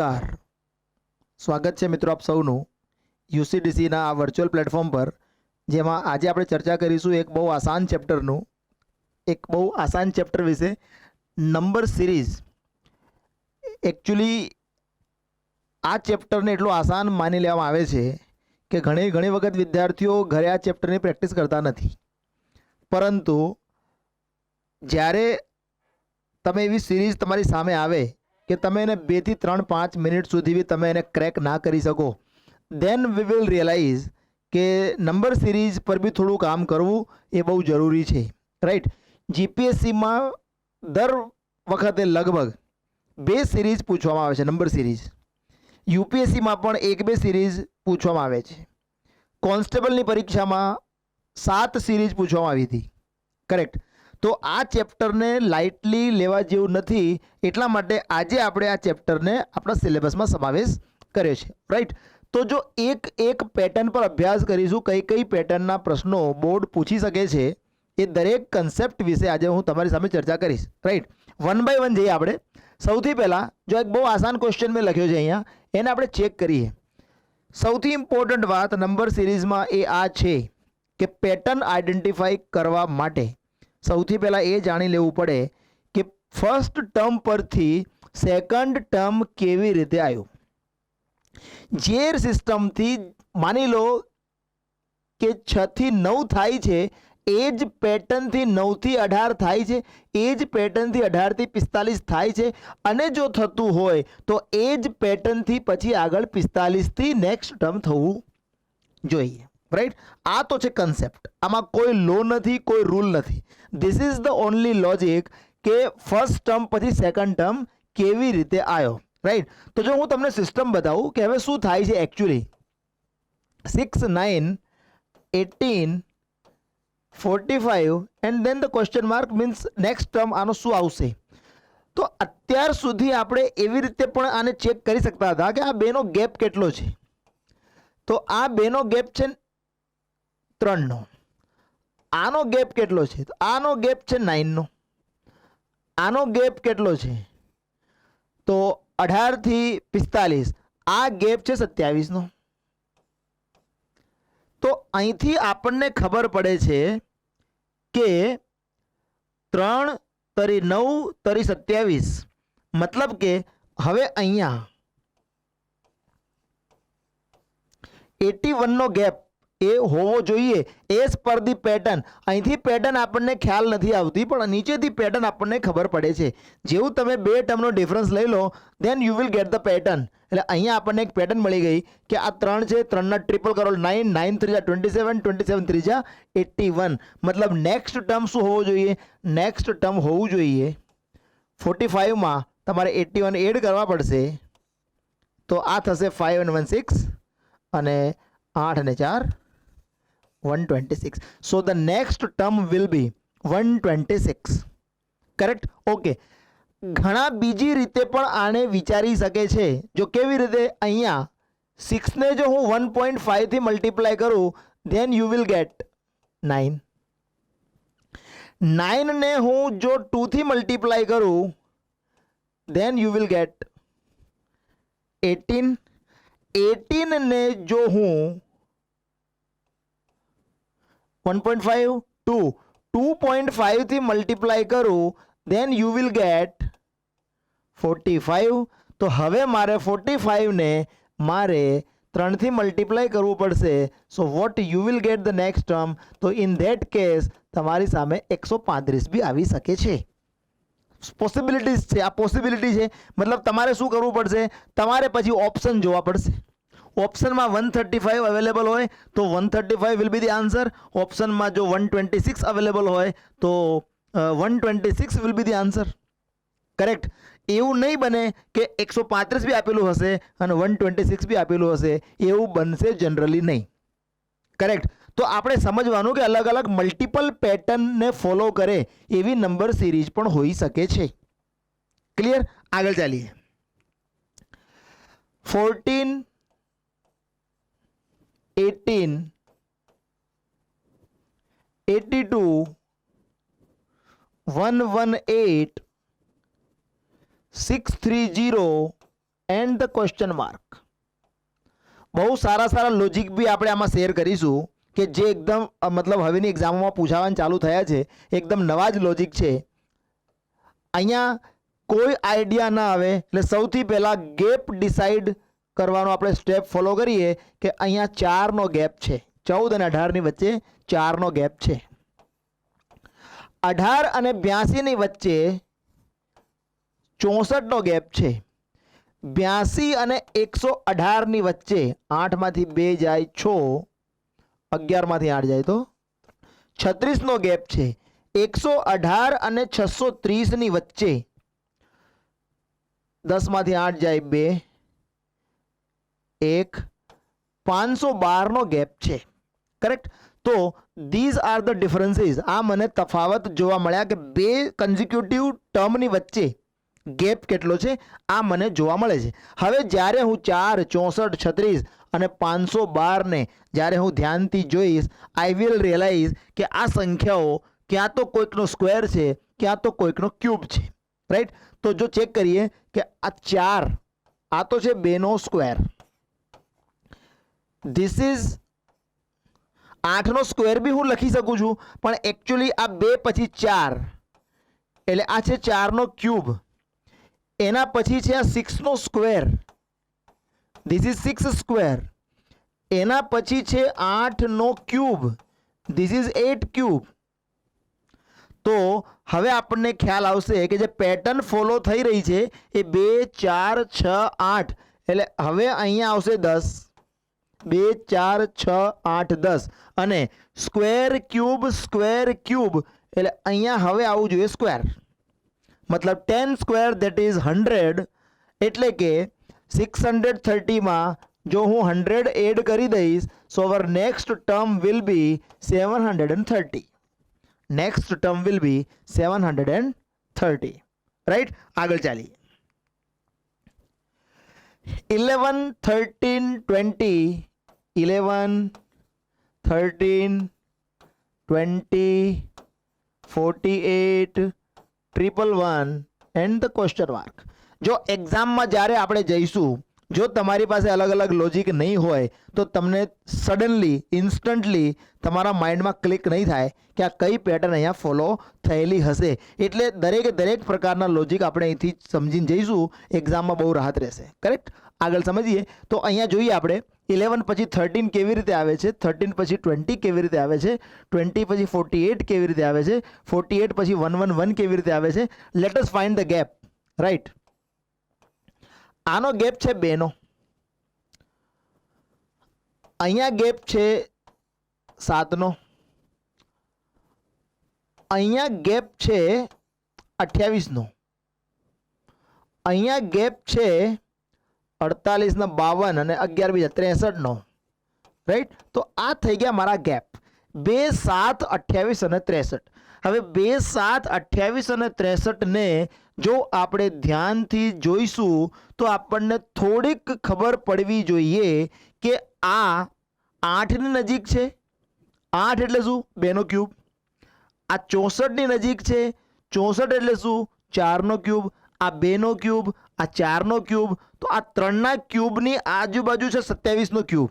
નમસ્કાર, સ્વાગત છે મિત્રો આપ સૌનું યુસીડીસીના આ વર્ચ્યુઅલ પ્લેટફોર્મ પર, જેમાં આજે આપણે ચર્ચા કરીશું એક બહુ આસાન ચેપ્ટર વિશે, નંબર સિરીઝ. એકચ્યુઅલી આ ચેપ્ટરને એટલું આસાન માની લેવામાં આવે છે કે ઘણી વખત વિદ્યાર્થીઓ ઘરે આ ચેપ્ટરની પ્રેક્ટિસ કરતા નથી, પરંતુ જ્યારે તમે એવી સિરીઝ તમારી સામે આવે કે તમે એને 2 થી 3 5 મિનિટ સુધી બી તમે એને ક્રેક ના કરી શકો, દેન વી વિલ રિયલાઇઝ કે નંબર સિરીઝ પર બી થોડું કામ કરવું એ બહુ જરૂરી છે, રાઈટ. જીપીએસસીમાં દર વખતે લગભગ 2 સિરીઝ પૂછવામાં આવે છે, નંબર સિરીઝ. યુપીએસસીમાં પણ 1-2 સિરીઝ પૂછવામાં આવે છે. કોન્સ્ટેબલની પરીક્ષામાં 7 સિરીઝ પૂછવામાં આવી હતી, કરેક્ટ. તો આ ચેપ્ટરને લાઇટલી લેવા જેવું નથી, એટલા માટે આજે આપણે આ ચેપ્ટરને આપણા સિલેબસમાં સમાવેશ કર્યો છે, રાઈટ. તો જો એક પેટર્ન પર અભ્યાસ કરીશું, કઈ પેટર્નના પ્રશ્નો બોર્ડ પૂછી શકે છે, એ દરેક કન્સેપ્ટ વિશે આજે હું તમારી સામે ચર્ચા કરીશ, રાઈટ. 1 બાય 1 જઈએ આપણે. સૌથી પહેલાં જો એક બહુ આસાન ક્વેશ્ચન મેં લખ્યો છે અહીંયા, એને આપણે ચેક કરીએ. સૌથી ઇમ્પોર્ટન્ટ વાત નંબર સિરીઝમાં એ આ છે કે પેટર્ન આઈડેન્ટિફાઈ કરવા માટે સૌથી પહેલાં એ જાણી લેવું પડે કે ફર્સ્ટ ટર્મ પરથી સેકન્ડ ટર્મ કેવી રીતે આવ્યું. જે સિસ્ટમથી માની લો કે 6 થી 9 થાય છે, એ જ પેટર્નથી 9 થી 18 થાય છે, એ જ પેટર્નથી 18 થી 45 થાય છે, અને જો થતું હોય તો એ જ પેટર્નથી પછી આગળ 45 થી નેક્સ્ટ ટર્મ થવું જોઈએ, રાઈટ. આ તો છે કન્સેપ્ટ, આમાં કોઈ લો નથી, કોઈ રૂલ નથી. This is the only logic કે ફર્સ્ટ ટર્મ પછી સેકન્ડ ટર્મ કેવી રીતે આવ્યો, રાઈટ. તો જો હું તમને સિસ્ટમ બતાવું કે હવે શું થાય છે actually, 6 9 18 45 and then the question mark means next term આનો શું આવશે. તો અત્યાર સુધી આપણે એવી રીતે પણ આને ચેક કરી શકતા હતા કે આ બેનો ગેપ કેટલો છે. તો આ બેનો ગેપ છે 3 નો. આનો ગેપ કેટલો છે? તો આનો ગેપ છે 9 નો. આનો ગેપ કેટલો છે? તો 18 થી 45. આ ગેપ છે 27 નો. તો અહીંથી આપણને ખબર પડે છે કે 3 તરી 9 તરી 27, મતલબ કે હવે અહીંયા 81 નો ગેપ એ હોવો જોઈએ એઝ પર ધી પેટર્ન. અહીંથી પેટર્ન આપણને ખ્યાલ નથી આવતી, પણ નીચેથી પેટર્ન આપણને ખબર પડે છે. જેવું તમે 2 ટર્મનો ડિફરન્સ લઈ લો, then you will get the pattern. એટલે અહીંયા આપણને એક પેટર્ન મળી ગઈ કે આ 3 છે, 3 ના ટ્રિપલ કરો 9, 9 3 27, 27 3 81. મતલબ નેક્સ્ટ ટર્મ શું હોવો જોઈએ? નેક્સ્ટ ટર્મ હોવું જોઈએ 45માં તમારે 81 એડ કરવા પડશે. તો આ થશે 5 અને 1 6 અને 8 અને 4 126. So the next term will be 126, correct. Okay. ઘણા બીજી રીતે પણ આને વિચારી શકે છે. જો કેવી રીતે? અહીંયા 6 ને જો હું 1.5 થી મલ્ટીપ્લાય કરું, ધેન યુ વિલ ગેટ 9. 9 ને હું જો 2 થી મલ્ટીપ્લાય કરું, ધેન યુ વિલ ગેટ 18. 18 ને જો હું 1.5 2.5 થી મલ્ટીપ્લાય કરું, then you will get 45. તો હવે મારે 45 ને મારે 3 થી મલ્ટીપ્લાય કરવું પડશે. So what you will get the next term? તો ઇન ધેટ કેસ તમારી સામે 135 બી આવી શકે છે. પોસિબિલિટીઝ છે, આ પોસિબિલિટી છે. મતલબ તમારે શું કરવું પડશે? તમારે પછી ઓપ્શન જોવા પડશે. ઓપ્શનમાં 135 અવેલેબલ હોય તો 135 વિલ બી ધી આન્સર. ઓપ્શનમાં જો 126 અવેલેબલ હોય તો 126 will be the answer, correct. એવું નહીં બને કે 135 બી આપેલું હશે અને 126 બી આપેલું હશે, એવું બનશે જનરલી નહીં, કરેક્ટ. તો આપણે સમજવાનું કે અલગ અલગ મલ્ટિપલ પેટર્નને ફોલો કરે એવી નંબર સિરીઝ પણ હોઈ શકે છે. ક્લિયર? આગળ ચાલીએ. 14 18 82 118 630 એન્ડ ધ ક્વેશ્ચન માર્ક. બહુ સારા સારા લોજિક બી આપણે આમાં શેર કરીશું કે જે એકદમ મતલબ હવેની એક્ઝામોમાં પૂછાવાનું ચાલુ થયા છે, એકદમ નવા જ લોજિક છે. અહીંયા કોઈ આઈડિયા ના આવે એટલે સૌથી પહેલાં ગેપ ડિસાઇડ કરવાનો આપણે સ્ટેપ ફોલો કરીએ કે અહીંયા 4નો ગેપ છે. 14 અને 18ની વચ્ચે 4નો ગેપ છે. 18 અને 82ની વચ્ચે 64નો ગેપ છે. 82 અને 118ની વચ્ચે 8માંથી 2 જાય 6, 11માંથી 8 જાય તો 36નો ગેપ છે. 118 અને 630ની વચ્ચે 10માંથી 8 જાય 2, 1, 512નો ગેપ છે. કરેક્ટ. તો ધીઝ આર ધ ડિફરન્સીસ. આ મને તફાવત જોવા મળ્યા કે બે કન્ઝિક્યુટિવ ટર્મની વચ્ચે ગેપ કેટલો છે આ મને જોવા મળે છે. હવે જ્યારે હું 4, 64, 36 અને 512ને જ્યારે હું ધ્યાનથી જોઈશ, આઈ વિલ રિયલાઇઝ કે આ સંખ્યાઓ ક્યાં તો કોઈકનો સ્ક્વેર છે, ક્યાં તો કોઈકનો ક્યુબ છે. રાઈટ. તો જો ચેક કરીએ કે આ 4 આ તો છે 2નો સ્ક્વેર, ધીસ ઇઝ 8નો સ્ક્વેર બી હું લખી શકું છું, પણ એકચ્યુઅલી આ 2 પછી 4 એટલે આ છે 4નો ક્યુબ. એના પછી છે આ 6નો સ્ક્વેર, ધીસ ઇઝ 6 સ્ક્વેર. એના પછી છે 8નો ક્યુબ, ધીસ ઇઝ 8 ક્યુબ. તો હવે આપણને ખ્યાલ આવશે કે જે પેટર્ન ફોલો થઈ રહી છે એ 2, 4, 6, 8 એટલે હવે અહીંયા આવશે 10, 2, 4, 6, 8, 10 અને સ્ક્વેર ક્યુબ એટલે અહીંયા હવે આવવું જોઈએ સ્ક્વેર. મતલબ 10 સ્ક્વેર દેટ ઇઝ 100. એટલે કે 630માં જો હું 100 એડ કરી દઈશ so our next term will be 730. Next term will be 730. Right. આગળ ચાલીએ. 11, 13, 20, 11, 13, 20, 48, 111 એન્ડ ધ ક્વેશ્ચન માર્ક. જો એક્ઝામમાં જ્યારે આપણે જઈશું, જો તમારી પાસે અલગ અલગ લોજિક નહીં હોય તો તમને સડનલી ઇન્સ્ટન્ટલી તમારા માઇન્ડમાં ક્લિક નહીં થાય કે આ કઈ પેટર્ન અહીંયા ફોલો થયેલી હશે. એટલે દરેક પ્રકારના લોજિક આપણે અહીંથી સમજીને જઈશું, એક્ઝામમાં બહુ રાહત રહેશે. કરેક્ટ. આગળ સમજીએ તો અહીંયા જોઈએ આપણે 11 પછી 13 કેવી રીતે આવે છે, 13 પછી 20 કેવી રીતે આવે છે, 20 પછી 48 કેવી રીતે આવે છે, 48 પછી 111 કેવી રીતે આવે છે. Let us find the gap. Right. આનો ગેપ છે 2નો, અહીંયા ગેપ છે 7નો, અહીંયા ગેપ છે 28નો, અહીંયા ગેપ છે 48 ના 52 અને 11 બીજા 63નો. રાઈટ. તો આ થઈ ગયા મારા ગેપ 2, 7, 28 અને 63. હવે 2, 7, 28 અને 63ને જો આપણે ધ્યાનથી જોઈશું તો આપણને થોડીક ખબર પડવી જોઈએ કે આ 8ની નજીક છે. 8 એટલે શું? 2નો ક્યુબ. આ 64ની નજીક છે. 64 એટલે શું? 4નો ક્યુબ. આ 2નો ક્યુબ, આ 4નો ક્યુબ. તો આ 3ના ક્યુબની આજુબાજુ છે 27નો ક્યુબ.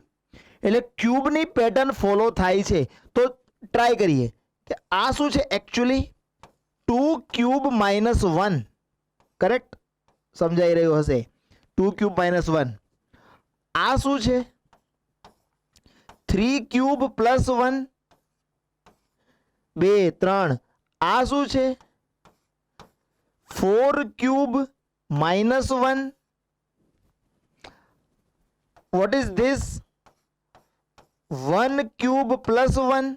એટલે ક્યુબની પેટર્ન ફોલો થાય છે. તો ટ્રાય કરીએ કે આ શું છે એકચ્યુઅલી 2 ક્યુબ માઇનસ 1. કરેક્ટ. સમજાઈ રહ્યું હશે. 2 ક્યુબ માઇનસ 1. આ શું છે 3 ક્યુબ પ્લસ 1, 2, 3. આ શું છે 4 cube minus 1. What is this 1 cube plus 1.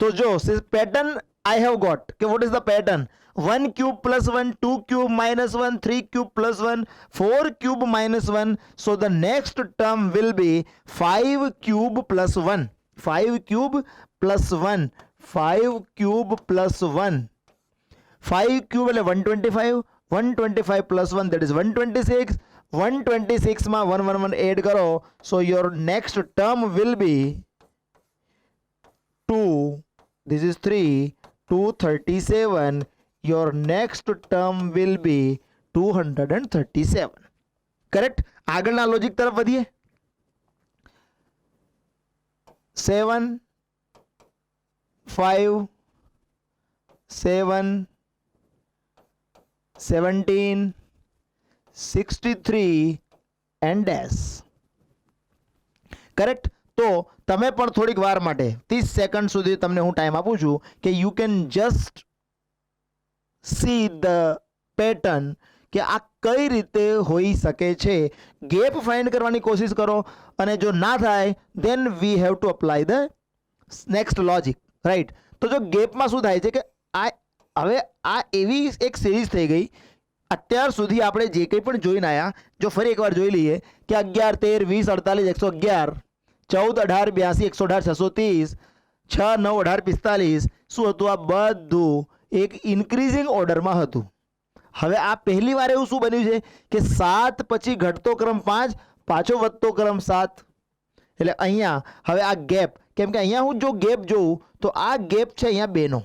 તો જો પેટર્ન આઈ હેવ ગોટ કે vote is the pattern 1 cube plus 1, 2 cube minus 1, 3 cube plus 1, 4 cube minus 1. So the next term will be 5 cube plus 1. 5 cube plus 1. 5 cube plus 1. 5 cube એટલે 125. 125 plus 1 that is 126. 126 માં 111 add કરો. So your next term will be 2. This is 3. 237. Your next term will be 237. Correct. આગળના logic તરફ વધીએ. 7 5 7 17 63 and dash. Correct. તો તમે પણ થોડીક વાર માટે 30 સેકન્ડ સુધી તમને હું ટાઈમ આપું છું કે you can just see the pattern કે આ કઈ રીતે હોઈ શકે છે. ગેપ ફાઇન્ડ કરવાની કોશિશ કરો અને જો ના થાય then we have to apply the next logic, right. તો જો ગેપમાં શું થાય છે કે હવે આ એવી એક સિરીઝ થઈ ગઈ. અત્યાર સુધી આપણે જે કંઈ પણ જોઈને આવ્યા, જો ફરી એકવાર જોઈ લઈએ કે 11 13 20 48 111 14 18 82 118 630 6 9 18 45 શું હતું? આ બધું એક ઇન્ક્રીઝિંગ ઓર્ડરમાં હતું. હવે આ પહેલી વાર એવું શું બન્યું છે કે 7 પછી ઘટતો ક્રમ 5, પાછો વધતો ક્રમ 7. એટલે અહીંયા હવે આ ગેપ, કેમ કે અહીંયા હું જો ગેપ જોઉં તો આ ગેપ છે અહીંયા 2નો,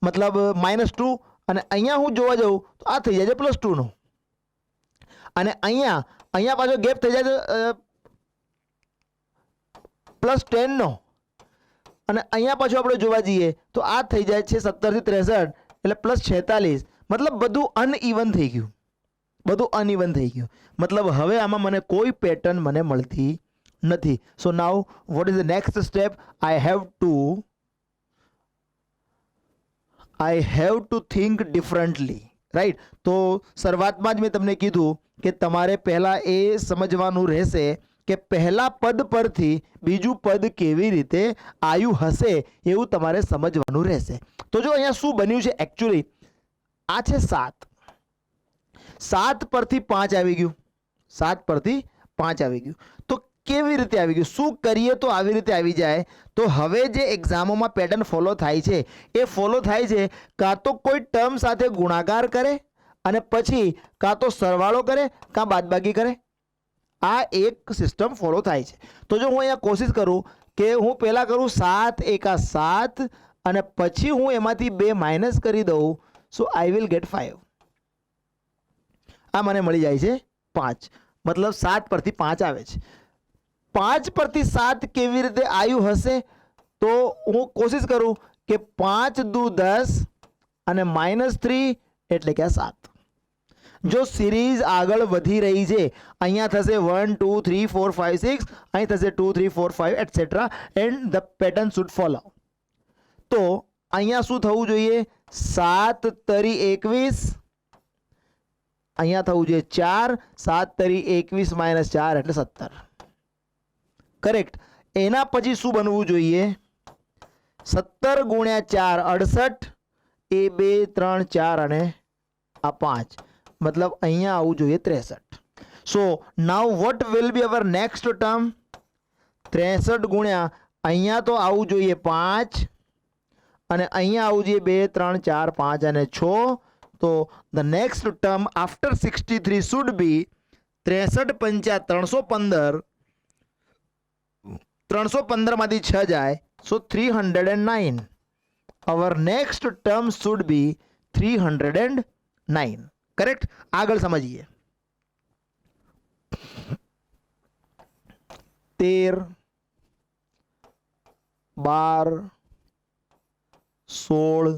મતલબ -2, અને અહીંયા હું જોવા જાઉં તો આ થઈ જાય છે +2 નો, અને અહીંયા પાછો ગેપ થઈ જાય છે +10 નો, અને અહીંયા પાછું આપણે જોવા જઈએ તો આ થઈ જાય છે 17 થી 63 એટલે +46. મતલબ બધું અનઇવન થઈ ગયું, બધું અનઇવન થઈ ગયું. મતલબ હવે આમાં મને કોઈ પેટર્ન મને મળતી નથી. So now what is the next step? I have to think differently, right. તો શરૂઆતમાં જ મેં તમને કીધું કે તમારે પહેલાં એ સમજવાનું રહેશે કે પહેલા પદ પરથી બીજું પદ કેવી રીતે આવ્યું હશે એવું તમારે સમજવાનું રહેશે. તો જો અહીંયા શું બન્યું છે એકચ્યુઅલી, આ છે 7, 7 પરથી 5 આવી ગયું, 7 પરથી 5 આવી ગયું. તો કેવી રીતે આવી ગયું? શું કરીએ તો આવી રીતે આવી જાય? તો હવે જે એક્ઝામોમાં પેટર્ન ફોલો થાય છે એ ફોલો થાય છે કાં તો કોઈ ટર્મ સાથે ગુણાકાર કરે અને પછી કાં તો સરવાળો કરે કાં બાદબાકી કરે. આ એક સિસ્ટમ ફોલો થાય છે. તો જો હું અહીંયા કોશિશ કરું કે હું પહેલાં કરું 7 એકા 7 અને પછી હું એમાંથી 2 માઇનસ કરી દઉં, સો આઈ વિલ ગેટ 5. આ મને મળી જાય છે 5, મતલબ 7 પરથી 5 આવે છે. 5 પરથી 7 કેવી રીતે આવ્યું હશે? તો હું કોશિશ કરું કે 5 દુ 10 અને -3 એટલે કે 7. જો સિરીઝ આગળ વધી રહી છે, અહીંયા થશે 1 2 3 4 5 6, અહીં થશે 2 3 4 5 etcetera, and the pattern should follow. તો અહીંયા શું થવું જોઈએ? 7 તરી 21, અહીંયા થવું જોઈએ 4, 7 તરી 21 - 4 એટલે 17. કરેક્ટ. એના પછી શું બનવું જોઈએ? 17 ગુણ્યા 4 68, એ 2 3 4 અને આ 5, મતલબ અહીંયા આવવું જોઈએ 63. So now what will be our next term? 63 ગુણ્યા અહીંયા તો આવવું જોઈએ 5 અને અહીંયા આવવું જોઈએ 2 3 4 5 અને 6. તો the next term after 63 should be 63 પંચા 315, 315 માંથી 6 જાય, સો 309. અવર next term should be 309. Correct. આગળ સમજીએ. 13 12 16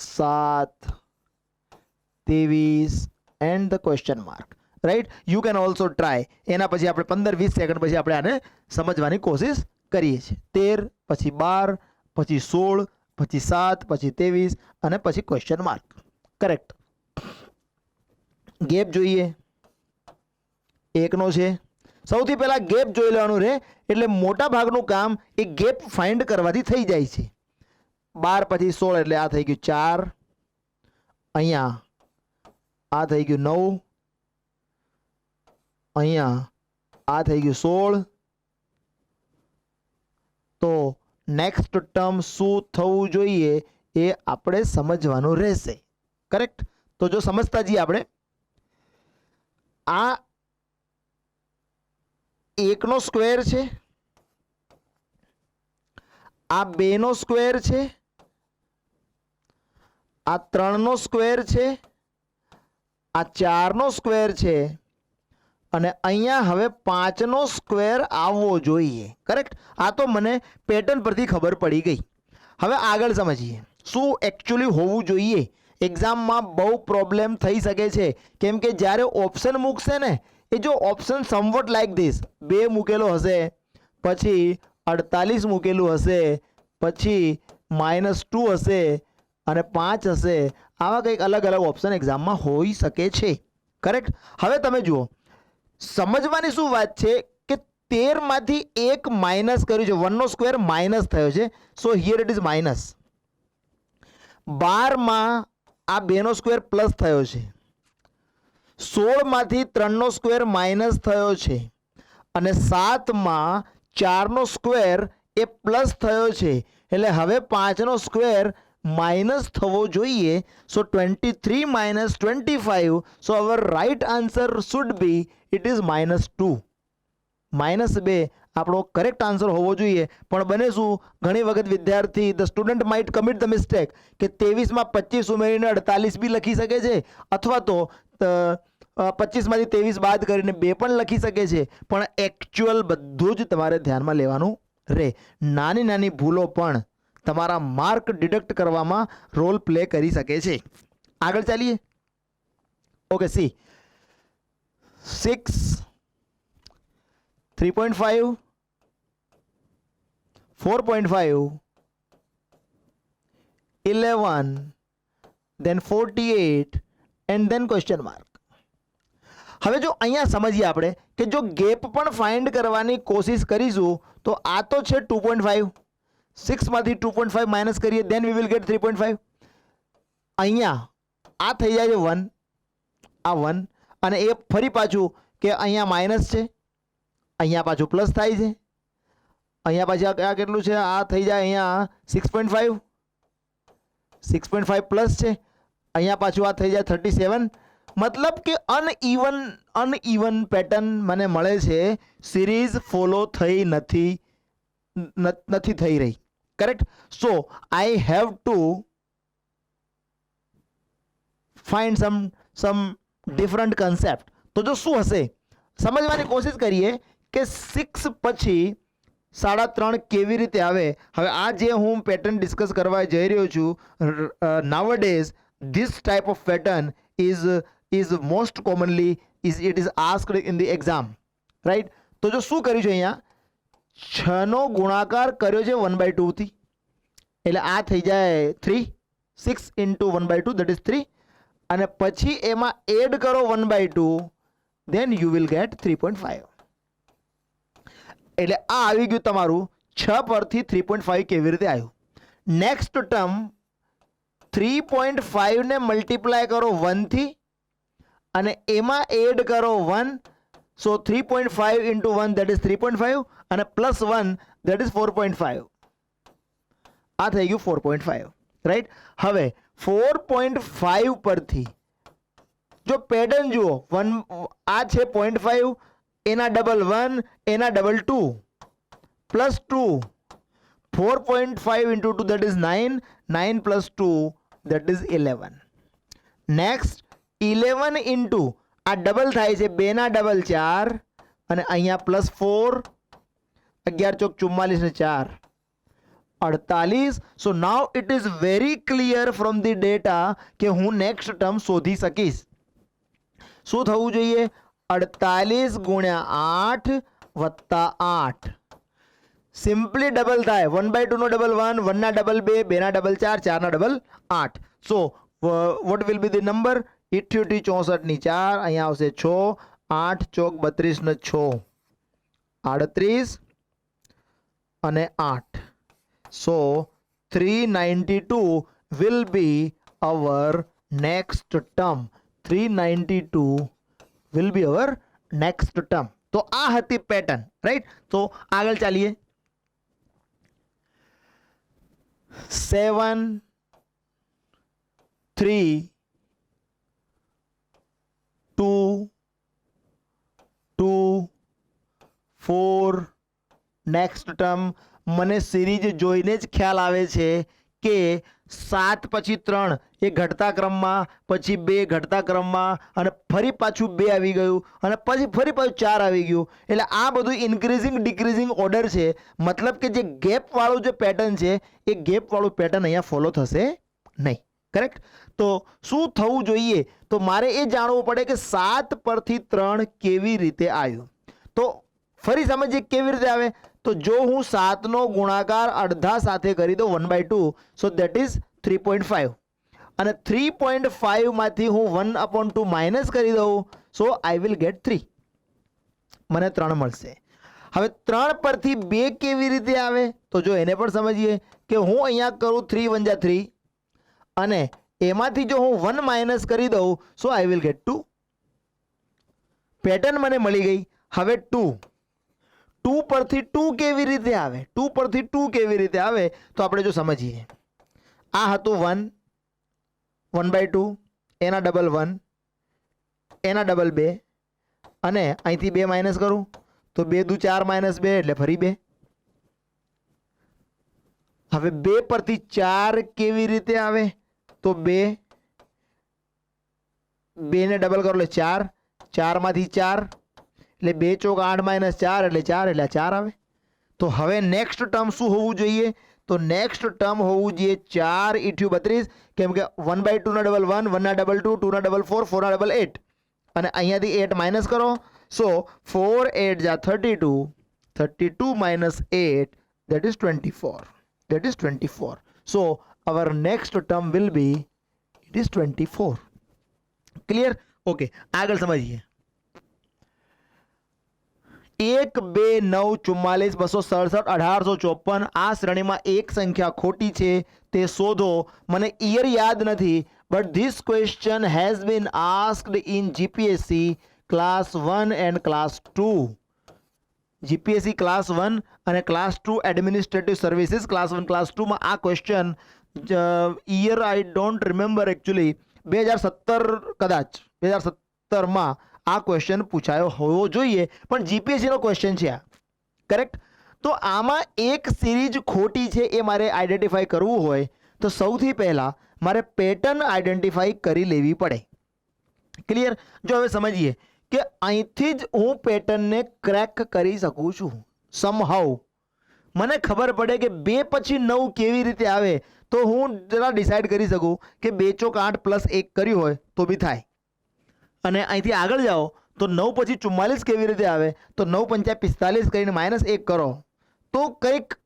7 23 and the question mark, right. You can also try. એના પછી આપણે 15-20 સેકન્ડ પછી આપણે આને સમજવાની કોશિશ કરીએ છીએ. 13 પછી 12 પછી 16 પછી 7 પછી 23 અને પછી ક્વેશ્ચન માર્ક. કરેક્ટ. ગેપ જોઈએ, 1નો છે. સૌથી પહેલા ગેપ જોઈ લેવાનું રહે, એટલે મોટા ભાગનું કામ એ ગેપ ફાઇન્ડ કરવાથી થઈ જાય છે. 12 પછી 16 એટલે આ થઈ ગયું 4, અહીંયા આ થઈ ગયું 9, અહીંયા આ થઈ ગયું 16. તો નેક્સ્ટ ટર્મ શું થવું જોઈએ એ આપણે સમજવાનું રહેશે. કરેક્ટ. તો જો સમજતા જઈએ આપણે, આ 1નો સ્ક્વેર છે, આ 2નો સ્ક્વેર છે, આ 3નો સ્ક્વેર છે, આ 4નો સ્ક્વેર છે અને અહીંયા હવે 5નો સ્ક્વેર આવવો જોઈએ. કરેક્ટ? આ તો મને પેટર્ન પરથી ખબર પડી ગઈ. હવે આગળ સમજીએ શું એકચ્યુઅલી હોવું જોઈએ. એક્ઝામમાં બહુ પ્રોબ્લેમ થઈ શકે છે, કેમ કે જ્યારે ઓપ્શન મૂકશે ને, એ જો ઓપ્શન સમવટ લાઈક ધીસ 2 મૂકેલો હશે, પછી 48 મૂકેલું હશે, પછી -2 હશે અને 5 હશે, આવા કંઈક અલગ અલગ ઓપ્શન એક્ઝામમાં હોઈ શકે છે. કરેક્ટ? હવે તમે જુઓ, સમજવાની શું વાત છે કે 13 માંથી 1 માઇનસ કર્યું છે. 1નો સ્ક્વેર માઇનસ થયો છે, સો હિયર ઇટ ઇઝ માઇનસ. 12 માં આ 2નો સ્ક્વેર પ્લસ થયો છે. 16 માંથી 3નો સ્ક્વેર માઇનસ થયો છે અને 7 માં 4નો સ્ક્વેર એ પ્લસ થયો છે. એટલે હવે 5નો સ્ક્વેર માઇનસ થવો જોઈએ. સો 23 minus 25, so our right answer should be it is -2. -2 આપણો કરેક્ટ આન્સર હોવો જોઈએ. પણ બને શું, ઘણી વખત વિદ્યાર્થી the student might commit the mistake કે 23 માં 25 ઉમેરીને 48 બી લખી શકે છે, અથવા તો 25 માંથી 23 બાદ કરીને 2 પણ લખી શકે છે. પણ એકચ્યુઅલ બધું જ તમારે ધ્યાનમાં લેવાનું રહે. નાની નાની ભૂલો પણ તમારા માર્ક ડિડક્ટ કરવામાં રોલ પ્લે કરી શકે છે. આગળ ચાલીએ. Okay, C 6 3.5 4.5 11 then 48 and then question mark. હવે જો અહીંયા સમજીએ આપણે કે જો ગેપ પણ ફાઇન્ડ કરવાની કોશિશ કરીશું તો આ તો છે 2.5. 6 માંથી 2.5 માઇનસ કરીએ then we will get 3.5. અહીંયા આ થઈ જાય છે 1, આ 1 અને એ ફરી પાછું કે અહીંયા માઇનસ છે, અહીંયા પાછું પ્લસ થાય છે, અહીંયા પાછું આ કેટલું છે, આ થઈ જાય અહીંયા 6.5, 6.5 પ્લસ છે, અહીંયા પાછું આ થઈ જાય 37. મતલબ કે અનઇવન પેટર્ન મને મળે છે. સિરીઝ ફોલો થઈ નથી થઈ રહી. Correct? So I have to find some different concept. તો જો શું હશે સમજવાની કોશિશ કરીએ કે 6 પછી 3.5 કેવી રીતે આવે. હવે આ જે હું પેટર્ન ડિસ્કસ કરવા જઈ રહ્યો છું, nowadays this type of pattern is most commonly it is asked in the exam, right? તો જો શું કર્યું છે, અહીંયા 6નો ગુણાકાર કર્યો છે 1/2 થી, એટલે આ થઈ જાય 3. 6 into 1/2 that is 3, અને પછી એમાં એડ કરો 1/2, then you will get 3.5. એટલે આ આવી ગયું તમારું 6 પરથી 3.5 કેવી રીતે આવ્યું. નેક્સ્ટ ટર્મ 3.5 ને મલ્ટીપ્લાય કરો 1 થી અને એમાં એડ કરો 1, સો 3.5 into 1 that is 3.5 અને પ્લસ 1 that is 4.5. આ થઈ ગયું 4.5, રાઈટ? હવે 4.5 પરથી જો પેટર્ન જુઓ, આ છે 0.5, એના ડબલ 1, એના double 2 plus 2, 4.5 into 2 that is 9, 9 plus 2 that is 11. Next 11 into આ ડબલ થાય છે 2 ના ડબલ 4 અને અહીંયા પ્લસ 4, 11 ચોક 44 ને 4 48. So now it is very clear from the data કે હું નેક્સ્ટ ટર્મ શોધી શકીશ. શું થવું જોઈએ? 48 ગુણ્યા 8 વત્તા 8. સિમ્પલી ડબલ થાય. 1/2 નો ડબલ 1, 1 ના ડબલ 2, 2 ના ડબલ 4, 4 ના double 8. So what will B the number? 88 64 ની 4, અહીંયા આવશે 6, 8 ચોક 32 ને 6, 38 અને 8. સો 392 will be our next term. 392 will be our next term. તો આ હતી પેટર્ન, રાઈટ? તો આગળ ચાલીએ. 7 3 2 2 4 નેક્સ્ટ ટર્મ. મને સિરીઝ જોઈને જ ખ્યાલ આવે છે કે 7 પછી 3 એ ઘટતા ક્રમમાં, પછી 2 ઘટતા ક્રમમાં, અને ફરી પાછું 2 આવી ગયું, અને પછી ફરી પાછું 4 આવી ગયું. એટલે આ બધું ઇન્ક્રીઝિંગ ડિક્રીઝિંગ ઓર્ડર છે. મતલબ કે જે ગેપવાળું જે પેટર્ન છે એ ગેપવાળું પેટર્ન અહીંયા ફોલો થશે નહીં. કરેક્ટ? તો શું થવું જોઈએ? તો મારે એ જાણવું પડે કે 7 પરથી 3 કેવી રીતે આવ્યું. તો ફરી સમજીએ કેવી રીતે આવે. તો જો હું 7 નો ગુણાકાર અડધા સાથે કરી દઉં 1/2, સો દેટ ઇઝ 3.5, અને 3.5 માંથી હું 1/2 માઇનસ કરી દઉં, સો આઈ વિલ ગેટ 3. મને 3 મળશે. હવે 3 પરથી 2 કેવી રીતે આવે? તો જો એને પણ સમજીએ કે હું અહીંયા કરું 3 × 1 = 3, અને એમાંથી જો હું 1 માઇનસ કરી દઉં, સો આઈ વિલ ગેટ 2. પેટર્ન મને મળી ગઈ. હવે 2 પરથી 2 કેવી રીતે આવે? 2 પરથી 2 કેવી રીતે આવે? તો આપણે જો સમજીએ, આ હતું 1, 1/2, એના ડબલ 1, એના ડબલ 2, અને અહીંથી 2 માઇનસ કરું તો 2 દુ 4 - 2 એટલે ફરી 2. હવે 2 પરથી 4 કેવી રીતે આવે? તો 2 ને ડબલ કરો એટલે 4, 4 માંથી 4 એટલે 2 ચોક 8 - 4 એટલે 4, એટલે 4 આવે. તો હવે નેક્સ્ટ ટર્મ શું હોવું જોઈએ? તો નેક્સ્ટ ટર્મ હોવું જોઈએ 4 × 32, કેમ કે 1/2 ના ડબલ 1, 1 ના ડબલ 2, 2 ના ડબલ 4, 4 ના ડબલ 8, અને અહીંયાથી 8 માઇનસ કરો, સો 4 × 8 = 32, 32 - 8 that is 24, that is 24. So our next term will be, it is 24. Clear? Okay, આગળ સમજીએ. 1, 2, 9, 44, 267, 1854 આ શ્રેણીમાં એક સંખ્યા ખોટી છે તે શોધો. મને યર યાદ નથી, but this question has been asked in GPSC class 1 and class 2. GPSC class 1 અને class 2 administrative services class 1 class 2 માં આ question, year I don't remember actually, 2017 કદાચ 2017માં આ ક્વેશ્ચન પૂછાયો હોવો જોઈએ, પણ જીપીએસસી નો ક્વેશ્ચન છે આ. કરેક્ટ? તો આમાં એક સિરીઝ ખોટી છે એ મારે આઈડેન્ટિફાઈ કરવું હોય તો સૌથી પહેલા મારે પેટર્ન આઈડેન્ટિફાઈ કરી લેવી પડે. ક્લિયર? જો હવે સમજીએ કે અહીંથી જ હું પેટર્નને ક્રેક કરી શકું છું સમહાઉ. મને ખબર પડે કે 2 પછી 9 કેવી રીતે આવે, તો હું જરા ડિસાઇડ કરી શકું કે 2 ચોક 8 + 1 કર્યું હોય તો બી થાય. અને અહીંથી આગળ જાઓ તો 9 પછી 44 કેવી રીતે આવે? તો 9 × 5 = 45 કરીને -1 કરો તો કંઈક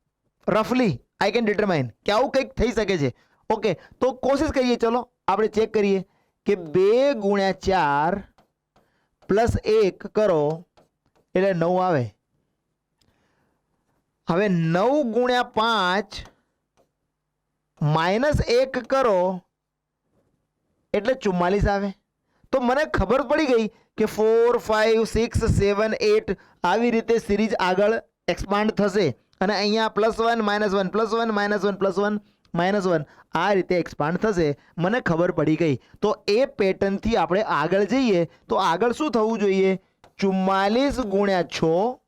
રફલી આઈ કેન ડિટરમાઇન કે આવું કંઈક થઈ શકે છે. ઓકે, તો કોશિશ કરીએ, ચલો આપણે ચેક કરીએ કે 2 × 4 + 1 કરો એટલે 9 આવે. હવે 9 × 5 -1 કરો એટલે 44 આવે. તો મને ખબર પડી ગઈ કે 4, 5, 6, 7, 8 આવી રીતે સિરીઝ આગળ એક્સપાન્ડ થશે, અને અહીંયા +1 - 1 +1 - 1 +1 - 1 આ રીતે એક્સપાન્ડ થશે. મને ખબર પડી ગઈ. તો એ પેટર્નથી આપણે આગળ જઈએ તો આગળ શું થવું જોઈએ? 44 × 6,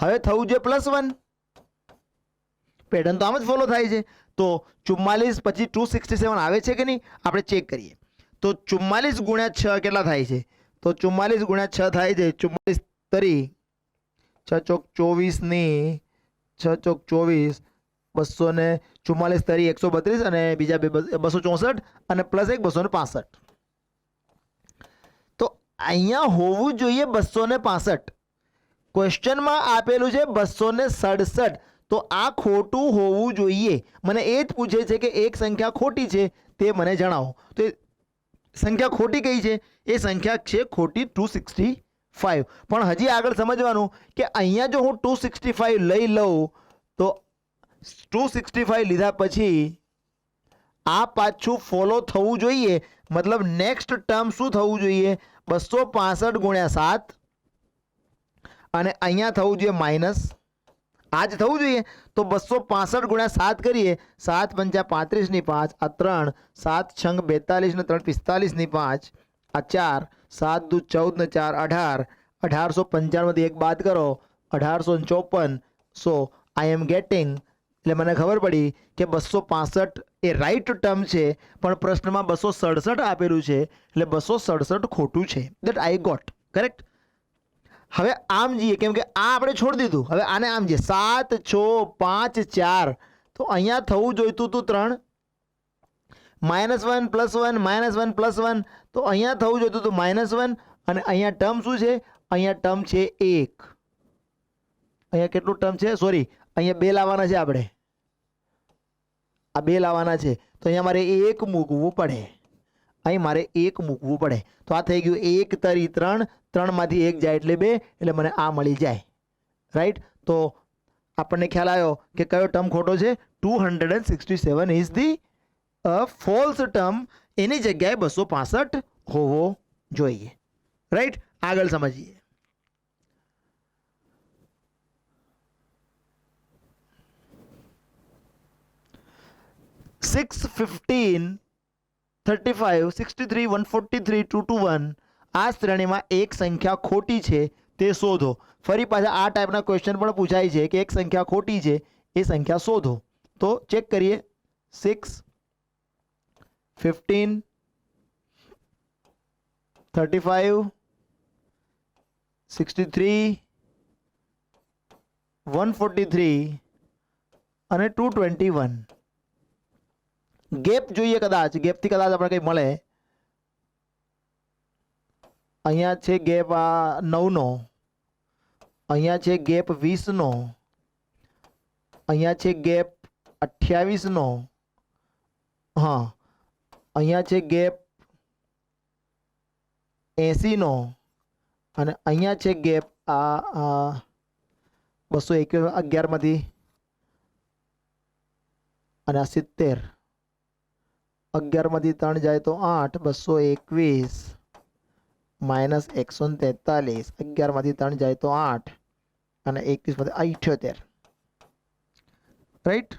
હવે થવું જોઈએ +1. પેટર્ન તો આમ જ ફોલો થાય છે. તો 44 પછી 267 આવે છે કે નહીં આપણે ચેક કરીએ. તો 44 × 6 કેટલા થાય છે? તો 44 × 6 થાય છે 44 તરી 6 ચોક 24 ની 6 ચોક 24, 244 તરી 132, અને બીજા 264, અને +1 265. તો અહીંયા હોવું જોઈએ 265. ક્વેશ્ચનમાં આપેલું છે 267, તો આ ખોટું હોવું જોઈએ. મને એ જ પૂછે છે કે એક સંખ્યા ખોટી છે તે મને જણાવો. તો સંખ્યા ખોટી કઈ છે? એ સંખ્યા છે ખોટી 265. પણ હજી આગળ સમજવાનું કે અહીંયા જો હું 265 લઈ લઉં તો 265 લીધા પછી આ પાછું ફોલો થવું જોઈએ. મતલબ નેક્સ્ટ ટર્મ શું થવું જોઈએ? 265 × 7, અને અહીંયા થવું જોઈએ માઇનસ, આ જ થવું જોઈએ. તો 265 × 7 કરીએ, 7 × 5 = 35 ની 5, આ 3, 7 × 6 = 42 ને 3 = 45 ની 5, આ 4, 7 દુ 14 ને 4 18, 1895 માંથી 1 બાદ કરો 1854. સો આઈ એમ ગેટિંગ એટલે મને ખબર પડી કે 265 એ રાઈટ ટર્મ છે, પણ પ્રશ્નમાં 267 આપેલું છે, એટલે 267 ખોટું છે. That I got correct. હવે આમ જઈએ, કેમ કે આ આપણે છોડી દીધું. હવે આને આમ જઈએ, 7 6 5 4, તો અહીંયા થવું જોઈતું હતું 3, -1 +1 -1 +1, તો અહીંયા થવું જોઈતું હતું -1, અને અહીંયા ટર્મ શું છે? અહીંયા ટર્મ છે 1. અહીંયા કેટલું ટર્મ છે? સોરી, અહીંયા 2 લાવવાના છે આપણે, આ 2 લાવવાના છે, તો અહીંયા મારે 1 મૂકવું પડે, અહીં મારે 1 મૂકવું પડે. તો આ થઈ ગયું 1 તરી 3, 3 માંથી 1 જાય એટલે 2, એટલે મને આ મળી જાય. રાઈટ. તો આપણને ખ્યાલ આવ્યો કે કયો ટર્મ ખોટો છે. 267 ઇઝ ધી ફોલ્સ ટર્મ, એની જગ્યાએ 265 હોવો જોઈએ. રાઈટ. આગળ સમજીએ. સિક્સ 15 35 63 143 2 to 1 આ શ્રેણીમાં એક સંખ્યા ખોટી છે તે શોધો. ફરી પાછા આ ટાઈપના ક્વેશ્ચન પણ પૂછાય છે કે એક સંખ્યા ખોટી છે, એ સંખ્યા શોધો. તો ચેક કરીએ. 6 15 35 63 143 અને 221. ગેપ જોઈએ, કદાચ ગેપથી કદાચ આપણે કંઈ મળે. અહીંયા છે ગેપ આ 9નો, અહીંયા છે ગેપ 20નો, અહીંયા છે ગેપ 28નો, હા, અહીંયા છે ગેપ 80નો, અને અહીંયા છે ગેપ આ 211 માંથી, અને આ 70. 11 માંથી 3 જાય તો 8, 221 -143. 11 માંથી 3 જાય તો 8, અને 21 માંથી 78. રાઈટ.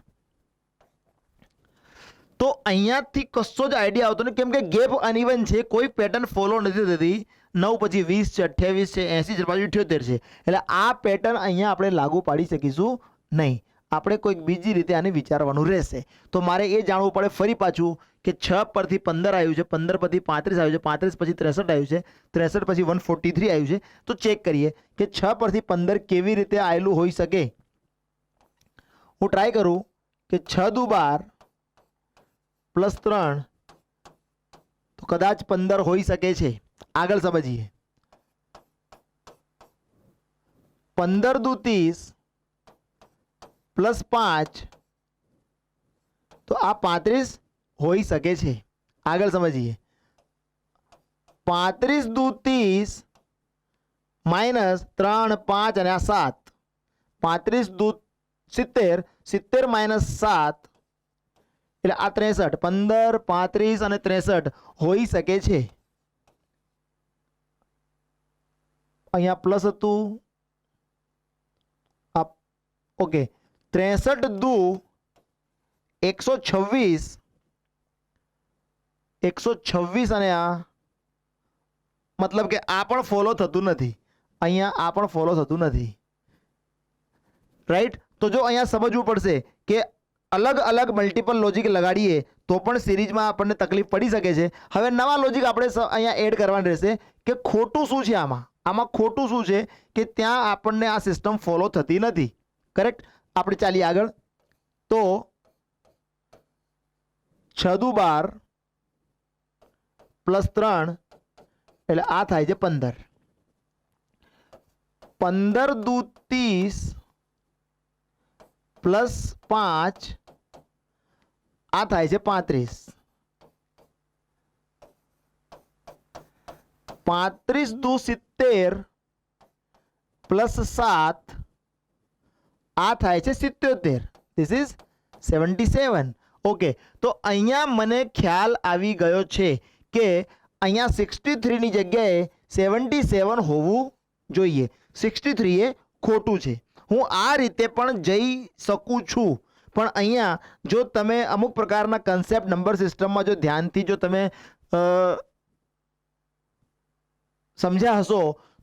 તો અહીંયાથી કશો જ આઈડિયા આવતો નહીં, કેમ કે ગેપ અનઇવન છે, કોઈ પેટર્ન ફોલો નથી થતી. 9 પછી 20 છે, 28 છે, 80 છે, પાછું 78 છે, એટલે આ પેટર્ન અહીંયા આપણે લાગુ પાડી શકીશું નહીં. આપણે કોઈક બીજી રીતે આને વિચારવાનું રહેશે. તો મારે એ જાણવું પડે ફરી પાછું કે 6 પરથી 15 આવ્યું છે, 15 પરથી 35 આવ્યું છે, 35 પછી 63 આવ્યું છે, 63 પછી 143 આવ્યું છે. તો ચેક કરીએ કે 6 પરથી 15 કેવી રીતે આવેલું હોઈ શકે. હું ટ્રાય કરું કે 6 દુ 12 +3, તો કદાચ 15 હોઈ શકે છે. આગળ સમજીએ. 15 દુ 30 +5, તો આ 35 હોઈ શકે છે. આગળ સમજીએ. 35 દુ 30 -3 5 અને આ 7, 35 દુ 70, 70 - 7 એટલે આ 63. 15 35 અને 63 હોઈ શકે છે. અહીંયા પ્લસ હતું, ઓકે. 63 દુ 126, 126 અને આ મતલબ કે આ પણ ફોલો થતું નથી, અહીંયા આ પણ ફોલો થતું નથી. રાઈટ. તો જો અહીંયા સમજવું પડશે કે અલગ અલગ મલ્ટિપલ લોજિક લગાડીએ તો પણ સિરીઝમાં આપણને તકલીફ પડી શકે છે. હવે નવા લોજિક આપણે અહીંયા એડ કરવાનું રહેશે કે ખોટું શું છે આમાં ખોટું શું છે કે ત્યાં આપણને આ સિસ્ટમ ફોલો થતી નથી. કરેક્ટ. આપણે ચાલીએ આગળ. તો 6 દુ 12 +3 એટલે આ થાય છે 15. 15 દુ 30 +5 આ થાય છે 35. 35 દુ 70 +7 આ થાય છે 77. This is 77. ઓકે. તો અહીંયા મને ખ્યાલ આવી ગયો છે કે અહીંયા 63 ની જગ્યાએ 77 હોવું જોઈએ. 63 એ ખોટું છે. હું આ રીતે પણ જઈ શકું છું, પણ અહીંયા જો તમે અમુક પ્રકારના કન્સેપ્ટ નંબર સિસ્ટમમાં જો ધ્યાનથી જો તમે સમજ્યા હશો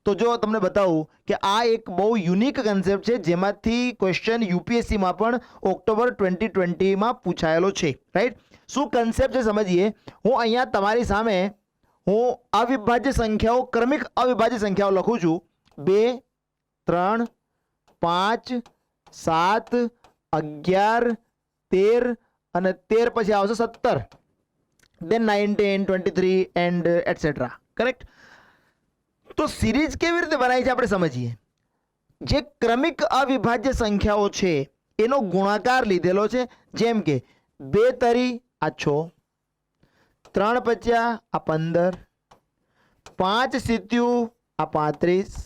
તો જો તમને બતાવું કે આ એક બહુ યુનિક કન્સેપ્ટ છે જેમાંથી ક્વેશ્ચન યુપીએસસીમાં પણ ઓક્ટોબર 2020માં પૂછાયેલો છે, રાઈટ. શું કન્સેપ્ટ છે સમજીએ. હું અહીંયા તમારી સામે હું અવિભાજ્ય સંખ્યાઓ, ક્રમિક અવિભાજ્ય સંખ્યાઓ લખું છું. 2, 3, 5, 7, 11, 13 અને 13 પછી આવશે 17, then 19, 23 એન્ડ એટસેટ્રા, કરેક્ટ. તો સિરીઝ કેવી રીતે બનાવી છે આપણે સમજીએ. જે ક્રમિક અવિભાજ્ય સંખ્યાઓ છે એનો ગુણાકાર લીધેલો છે. જેમ કે 2 તરી આ 6, 3 પચ્યા આ 15, 5 સિત્યું આ 35,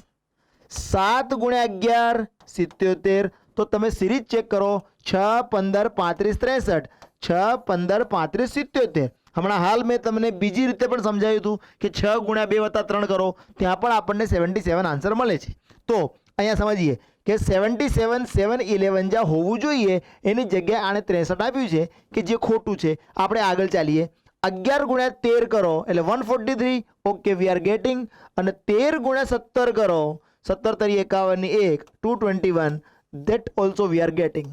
7 ગુણ્યા 11 77. તો તમે સિરીઝ ચેક કરો. 6, 15, 35, 63, 6, 15, 35, 77. હમણાં હાલ મેં તમને બીજી રીતે પણ સમજાવ્યું હતું કે 6 ગુણ્યા 2 વત્તા 3 કરો, ત્યાં પણ આપણને 77 આન્સર મળે છે. તો અહીંયા સમજીએ કે 77 7 11 જ્યાં હોવું જોઈએ એની જગ્યાએ આણે 63 આપ્યું છે કે જે ખોટું છે. આપણે આગળ ચાલીએ. 11 ગુણ્યા 13 કરો એટલે 143. Okay, we are getting. અને 13 ગુણ્યા 17 કરો, 17 તરી 51 ની 1, 221. that also we are getting.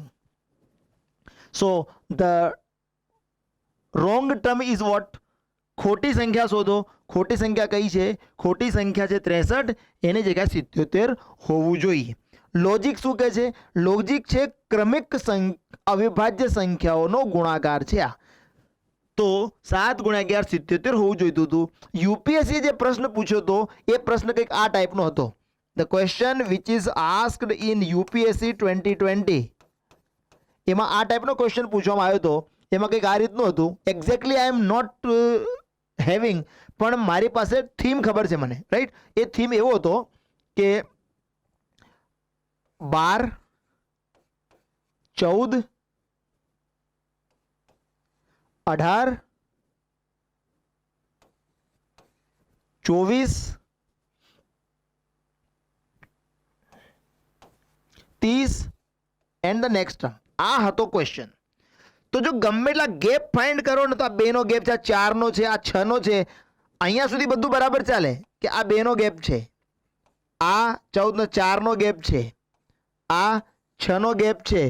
So the wrong term is what? ખોટી સંખ્યા શોધો. ખોટી સંખ્યા કઈ છે? ખોટી સંખ્યા છે 63, એની જગ્યાએ 77 હોવું જોઈએ. લોજિક શું કહે છે? લોજિક છે ક્રમિક અવિભાજ્ય સંખ્યાઓનો ગુણાકાર છે આ. તો 7 ગુણ્યા 11 77 હોવું જોઈતું હતું. યુપીએસસી જે પ્રશ્ન પૂછ્યો હતો એ પ્રશ્ન કંઈક આ ટાઈપનો હતો. The question which is asked in UPSC 2020, એમાં આ ટાઈપનો ક્વેશ્ચન પૂછવામાં આવ્યો હતો. એમાં કંઈક આ રીતનું હતું. Exactly I am not having, પણ મારી પાસે થીમ ખબર છે મને, રાઈટ. એ થીમ એવો હતો કે 12, 14, 18, 24, 30 એન્ડ ધ નેક્સ્ટ ટર્મ. આ હતો ક્વેશ્ચન. તો જો ગમે એટલા ગેપ ફાઇન્ડ કરો ને તો આ 2 નો ગેપ છે, આ 4 નો છે, આ 6 નો છે, અહીંયા સુધી બધું બરાબર ચાલે કે આ 2 નો ગેપ છે, આ 14 નો 4 નો ગેપ છે, આ 6 નો ગેપ છે,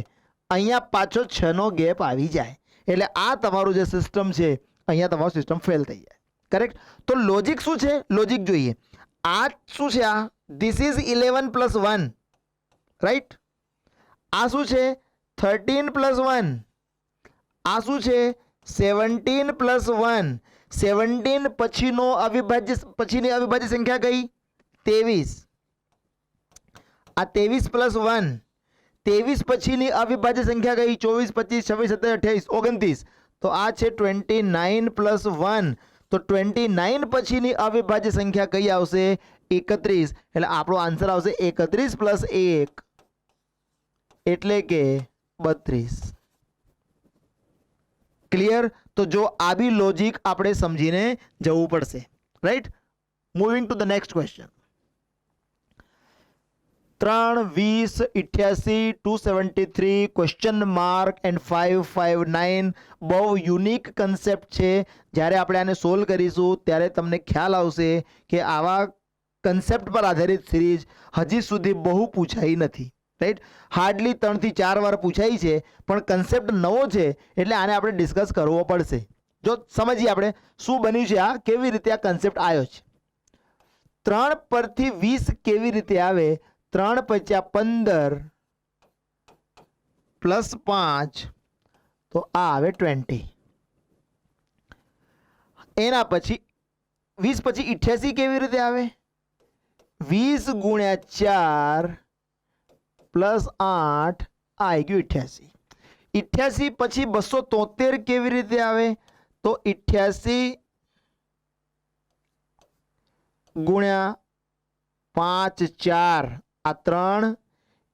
અહીંયા પાછો 6 નો ગેપ આવી જાય એટલે આ તમારું જે સિસ્ટમ છે અહીંયા તમારું સિસ્ટમ ફેલ થઈ જાય, કરેક્ટ. તો લોજિક શું છે? લોજિક જોઈએ. આ શું છે? આ ધીસ ઇઝ 11 + 1, રાઈટ. આ શું છે? 13 + 1. આ શું છે? 17 + 1. 17 પછીની અવિભાજ્ય સંખ્યા કઈ? 23. આ 23 + 1. 23 પછીની અવિભાજ્ય સંખ્યા કઈ? 24 25 26 27 28 29. તો આ છે 29 + 1. તો 29 પછીની અવિભાજ્ય સંખ્યા કઈ આવશે? 31. એટલે આપણો આન્સર આવશે 31 + 1 એટલે કે 32. ક્લિયર? તો જો આ બી લોજિક આપણે સમજીને જવું પડશે, right. Moving to the next question. 3 20 88 273 question mark and 559. બહુ યુનિક કન્સેપ્ટ છે. જ્યારે આપણે આને સોલ્વ કરીશું ત્યારે તમને ખ્યાલ આવશે કે આવા કન્સેપ્ટ પર આધારિત સિરીઝ હજી સુધી બહુ પૂછાઈ નથી, રાઈટ. હાર્ડલી 3 થી 4 વાર પૂછાઈ છે, પણ કન્સેપ્ટ નવો છે એટલે આને આપણે ડિસ્કસ કરવો પડશે. જો સમજીએ આપણે શું બન્યું છે, આ કેવી રીતે આ કન્સેપ્ટ આવ્યો છે. 3 પરથી 20 કેવી રીતે આવે? 3 × 15 + 5 તો આ આવે 20. એના પછી 20 પછી 88 કેવી રીતે આવે? 20 × 4 + 8 આવી ગયું 88. 88 પછી 273 કેવી રીતે આવે? તો 88 × 5 4 આ 3.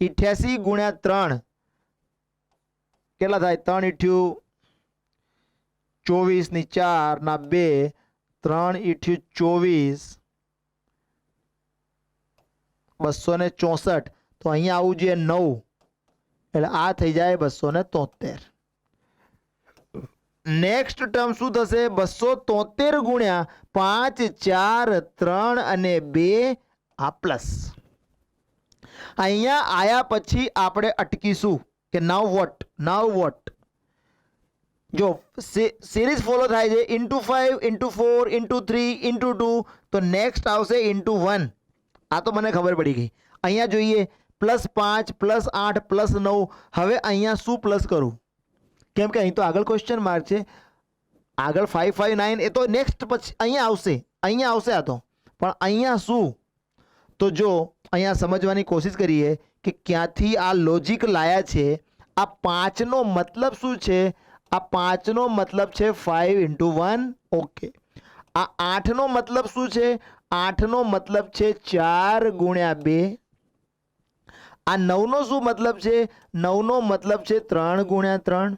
88 × 3 કેટલા થાય? 3 × 24 ની 4 ના 2, 3 × 24 264. તો અહીંયા આવું જોઈએ 9 એટલે આ થઈ જાય 273. નેક્સ્ટ ટર્મ શું થશે? 273 × 5 4 3 અને 2 આ પ્લસ. અહીંયા આયા પછી આપણે અટકીશું કે નાવ વોટ. જો સિરીઝ ફોલો થાય છે ×5 ×4 ×3 ×2, તો નેક્સ્ટ આવશે ×1. આ તો મને ખબર પડી ગઈ. અહીંયા જોઈએ +5 +8 +9. હવે અહીંયા શું પ્લસ કરું, કેમ કે અહીં તો આગળ ક્વેશ્ચન માર્ક છે. આગળ 5 5 9 એ તો નેક્સ્ટ પછી અહીંયા આવશે આ તો. પણ અહીંયા શું, તો જો અહીંયા સમજવાની કોશિશ કરીએ કે ક્યાંથી આ લોજિક લાયા છે. આ 5નો મતલબ શું છે? આ 5નો મતલબ છે 5 × 1. ઓકે. આ 8નો મતલબ શું છે? 8નો મતલબ છે 4 × 2. આ 9નો શું મતલબ છે? 9નો મતલબ છે 3 × 3.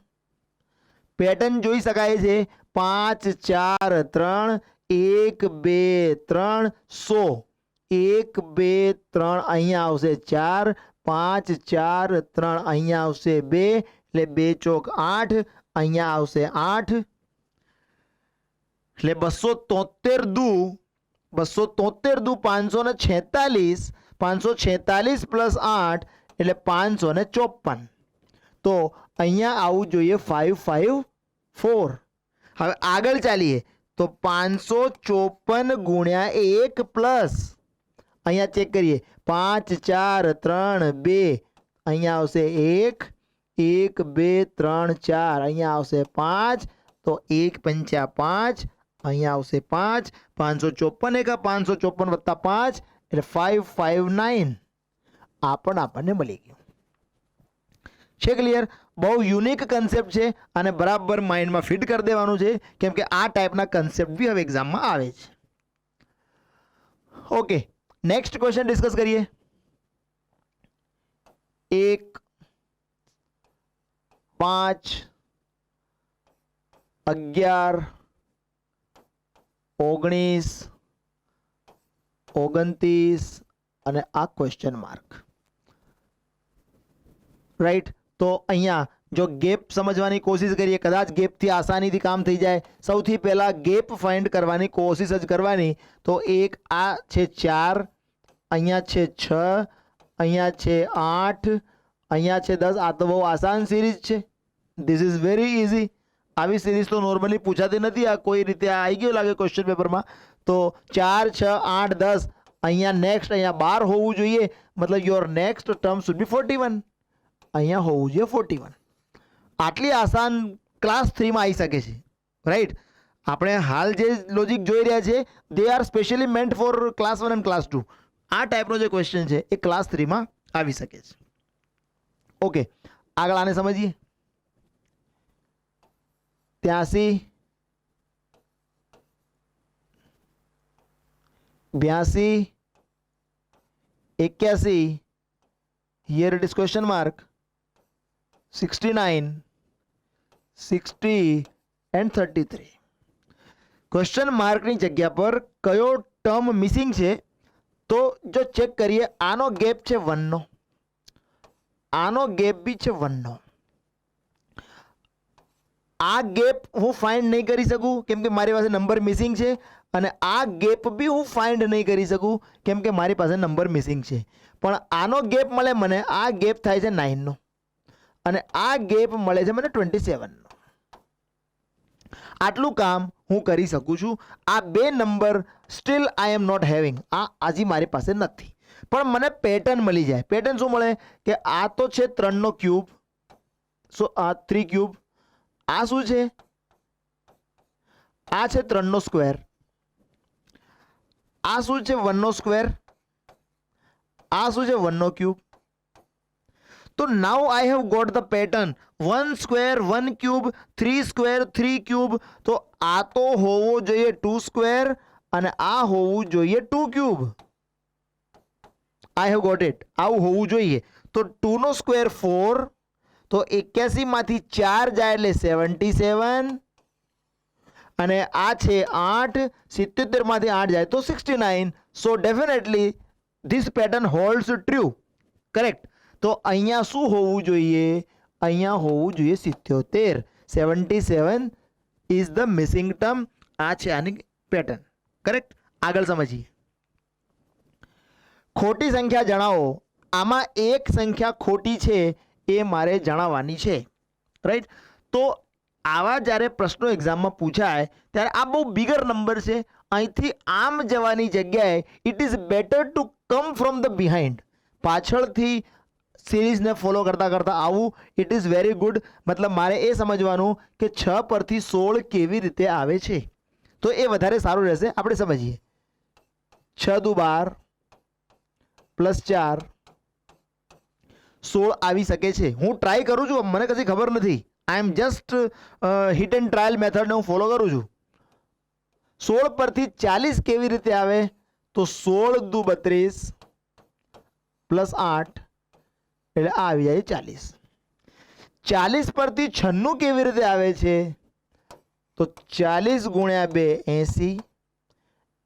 પેટર્ન જોઈ શકાય છે 5 4 3 1 2 3 100. 1 2 3 અહીંયા આવશે 4, 5 4 3 અહીંયા આવશે 2, એટલે 2 ચોક 8, અહીંયા આવશે 8, એટલે 273 દુ 546, 546 + 8 એટલે 554. તો અહીંયા આવવું જોઈએ 554. હવે આગળ ચાલીએ તો 554 × 1 પ્લસ અહીંયા ચેક કરીએ 5 4 3 2 અહીંયા આવશે 1 1 2 3 4 અહીંયા આવશે 5, તો 1 5 5 અહીંયા આવશે 5, 554 554 + 5 એટલે 559. આ પણ આપણને મળી ગયું છે. ક્લિયર? બહુ યુનિક કન્સેપ્ટ છે અને બરાબર માઇન્ડમાં ફિટ કરી દેવાનું છે, કેમ કે આ ટાઈપના કન્સેપ્ટ બી હવે એક્ઝામમાં આવે છે. ઓકે, નેક્સ્ટ ક્વેશ્ચન ડિસ્કસ કરીએ. 1 5 11 19 29 અને આ ક્વેશ્ચન માર્ક. રાઈટ? તો અહીંયા જો ગેપ સમજવાની કોશિશ કરીએ, કદાચ ગેપથી આસાનીથી કામ થઈ જાય. સૌથી પહેલાં ગેપ ફાઇન્ડ કરવાની કોશિશ જ કરવાની. તો એક આ છે 4, અહીંયા છે 6, અહીંયા છે 8, અહીંયા છે 10. આ તો બહુ આસાન સિરીઝ છે. This is very easy. આવી સિરીઝ તો નોર્મલી પૂછાતી નથી. આ કોઈ રીતે આ આવી ગયો લાગે ક્વેશ્ચન પેપરમાં. તો 4 6 8 10 અહીંયા નેક્સ્ટ અહીંયા 12 હોવું જોઈએ. મતલબ your next term should be 41. અહીંયા હોવું જોઈએ 41. આટલી આસાન ક્લાસ 3માં આવી શકે છે. રાઈટ? આપણે હાલ જે લોજિક જોઈ રહ્યા છે they are specially મેન્ટ four class 1 અને ક્લાસ 2. આ ટાઈપનો જે ક્વેશ્ચન છે એ ક્લાસ 3માં આવી શકે છે. ઓકે, આગળ આને સમજીએ. 83 82 81, here it is question mark, 69 60 and 33. Question માર્કની જગ્યા પર કયો ટર્મ મિસિંગ છે? તો જો ચેક કરીએ, આનો ગેપ છે 1 નો, આનો ગેપ બી છે 1 નો. આ ગેપ હું ફાઇન્ડ નહીં કરી શકું કેમ કે મારી પાસે નંબર મિસિંગ છે, અને આ ગેપ બી હું ફાઇન્ડ નહીં કરી શકું કેમ કે મારી પાસે નંબર મિસિંગ છે. પણ આનો ગેપ મળે મને, આ ગેપ થાય છે 9 નો, અને આ ગેપ મળે છે મને 27 નો. આટલું કામ હું કરી શકું છું. આ બે number still I am not having. આ હજી મારી પાસે નથી, પણ મને પેટર્ન મળી જાય. પેટર્ન શું મળે કે આ તો છે 3 નો ક્યુબ, સો આ 3 ક્યુબ. આ શું છે? આ છે 3 નો સ્ક્વેર. આ શું છે? 1 નો સ્ક્વેર. આ શું છે? 1 નો ક્યુબ. તો now I have got the pattern 1 square 1 cube, 3 square 3 cube. તો આ તો હોવો જોઈએ 2 સ્ક્વેર અને આ હોવું જોઈએ 2 cube. I have got it. આવું હોવું જોઈએ. તો 2 નો સ્ક્વેર 4, તો 81 માંથી 4 જાય એટલે 77, અને આ છે 8, 77 માંથી 8 જાય તો 69. સો definitely this pattern holds true. Correct? તો અહીંયા શું હોવું જોઈએ? અહીંયા હોવું જોઈએ 77. 77 ઇઝ ધ મિસિંગ ટર્મ. આ છે આની પેટર્ન. કરેક્ટ? આગળ સમજીએ. ખોટી સંખ્યા જણાવો. આમાં એક સંખ્યા ખોટી છે એ મારે જણાવવાની છે, રાઈટ. તો આવા જ્યારે પ્રશ્નો એક્ઝામમાં પૂછાય ત્યારે આ બહુ બિગર નંબર છે. અહીંથી આમ જવાની જગ્યાએ it is better to come from the behind. પાછળથી સિરીઝને ફોલો કરતાં કરતાં આવું ઇટ ઇઝ વેરી ગુડ. મતલબ મારે એ સમજવાનું કે 6 પરથી 16 કેવી રીતે આવે છે, તો એ વધારે સારું રહેશે. આપણે સમજીએ. 6 દુ 12 પ્લસ 4 16 આવી શકે છે. હું ટ્રાય કરું છું, મને કશી ખબર નથી. I am just hit and trial મેથડને હું ફોલો કરું છું. 16 પરથી 40 કેવી રીતે આવે? તો 16 દુ 32 પ્લસ 8 એટલે આ આવી જાય 40. 40 પરથી 96 કેવી રીતે આવે છે? તો 40 ગુણ્યા 2 80,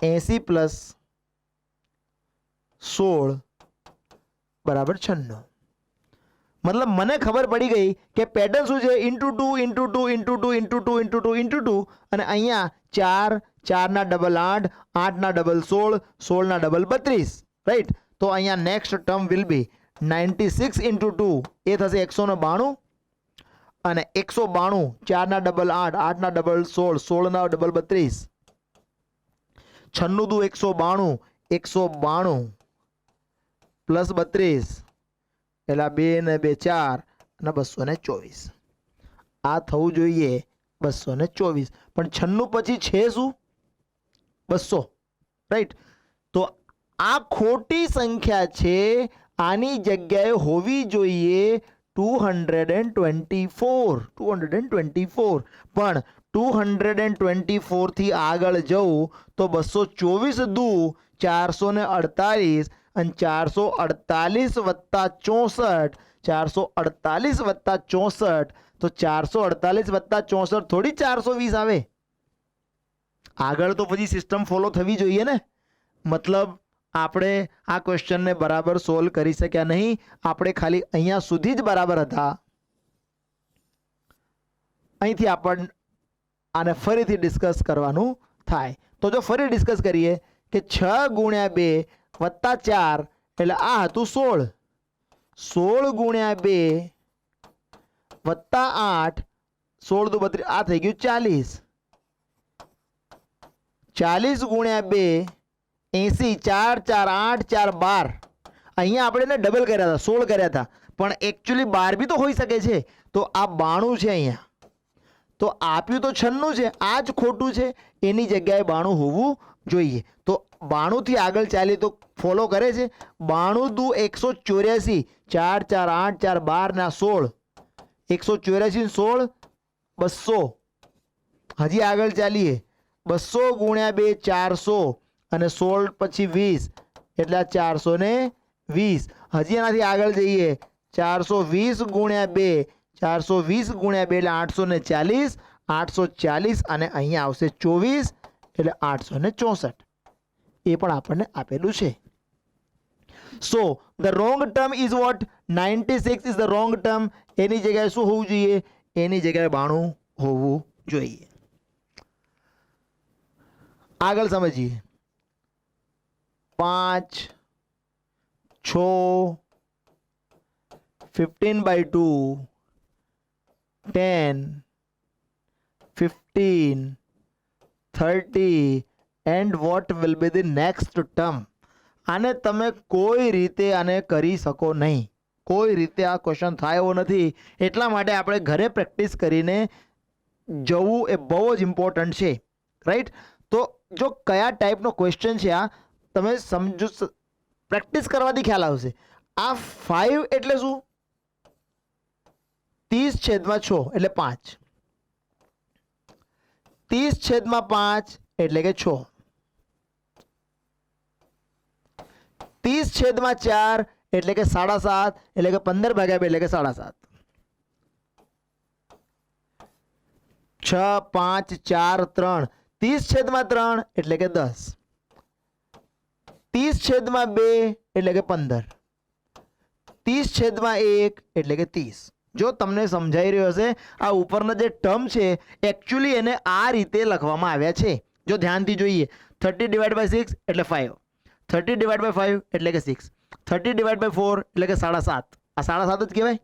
80 પ્લસ 16 બરાબર 96. મતલબ મને ખબર પડી ગઈ કે પેટર્ન શું છે, into 2 into 2 into 2 into 2 into 2 into 2, અને અહીંયા 4, 4 ના ડબલ 8, 8 ના ડબલ 16, 16 ના ડબલ 32, રાઈટ. તો અહીંયા next term will B 96 into 2 એ થશે 192, અને 192, 4 ના ડબલ 8, 8 ના ડબલ 16, 16 ના ડબલ 32, 96 દુ 192, 192 પ્લસ 32 એટલે 2 ને 2 4 અને 224. આ થવું જોઈએ 224, પણ 96 પછી છે શું? 200, રાઈટ. તો આ ખોટી સંખ્યા છે. આની જગ્યાએ હોવી જોઈએ 224, 224. પણ 224 થી આગળ જવું તો 224 દુ 448, અને 448 વત્તા 64, 448 વત્તા 64, તો 448 વત્તા 64 થોડી 420 આવે. આગળ તો પછી સિસ્ટમ ફોલો થવી જોઈએ ને. મતલબ આપણે આ ક્વેશ્ચનને બરાબર સોલ્વ કરી શક્યા નહીં. આપણે ખાલી અહીંયા સુધી જ બરાબર હતા. અહીંથી આપણને આને ફરીથી ડિસ્કસ કરવાનું થાય. તો જો ફરી ડિસ્કસ કરીએ કે 6 ગુણ્યા 2 વત્તા 4 એટલે આ હતું 16, 16 ગુણ્યા 2 વત્તા 8, 16 દુ 32, આ થઈ ગયું 40, 40 ગુણ્યા 2 80, 4 4 8 4 12. અહીંયા આપણે એને ડબલ કર્યા હતા, 16 કર્યા હતા, પણ એકચ્યુઅલી 12 બી તો હોઈ શકે છે. તો આ 92 છે. અહીંયા તો આપ્યું તો 96 છે, આ જ ખોટું છે. એની જગ્યાએ 92 હોવું જોઈએ. તો 92 થી આગળ ચાલીએ તો ફોલો કરે છે. 92 દુ 184, 4 4 8 4 12 ના 16, 184 16 200. હજી આગળ ચાલીએ. 200 ગુણ્યા 2 400, અને 16 પછી 20 એટલે 420. હજી એનાથી આગળ જઈએ. 420 ગુણ્યા 2, 420 ગુણ્યા 2 એટલે 840, 840, અને અહીંયા આવશે 24 એટલે 864. એ પણ આપણને આપેલું છે. So the wrong term is what? 96 is the wrong term. એની જગ્યાએ શું હોવું જોઈએ? એની જગ્યાએ 92 હોવું જોઈએ. આગળ સમજીએ. 5 6 15/2 10 15 30 and what will be the next term? આને તમે કોઈ રીતે આને કરી શકો નહીં. કોઈ રીતે આ ક્વેશ્ચન થાય એવો નથી. એટલા માટે આપણે ઘરે પ્રેક્ટિસ કરીને જવું એ બહુ જ ઇમ્પોર્ટન્ટ છે, રાઈટ. તો જો કયા ટાઈપનો ક્વેશ્ચન છે આ તમે સમજો, પ્રેક્ટિસ કરવાથી ખ્યાલ આવશે. આ 5 એટલે શું? 30/6 એટલે 5, 30/5 એટલે કે 6, 30/4 એટલે કે 7.5 એટલે કે 15/2 એટલે કે 7.5, 6 5 4 3, 30/3 એટલે કે 10, 30/2 એટલે કે 15, 30/1 એટલે કે 30. જો તમને સમજાઈ રહ્યો હશે, આ ઉપરના જે ટર્મ છે એકચ્યુઅલી એને આ રીતે લખવામાં આવ્યા છે. જો ધ્યાનથી જોઈએ, 30/6 એટલે 5, 30 ડિવાઈડ બાય 5 એટલે કે 6, 30 ડિવાઈડ બાય 4 એટલે કે 7.5, આ 7.5 જ કહેવાય.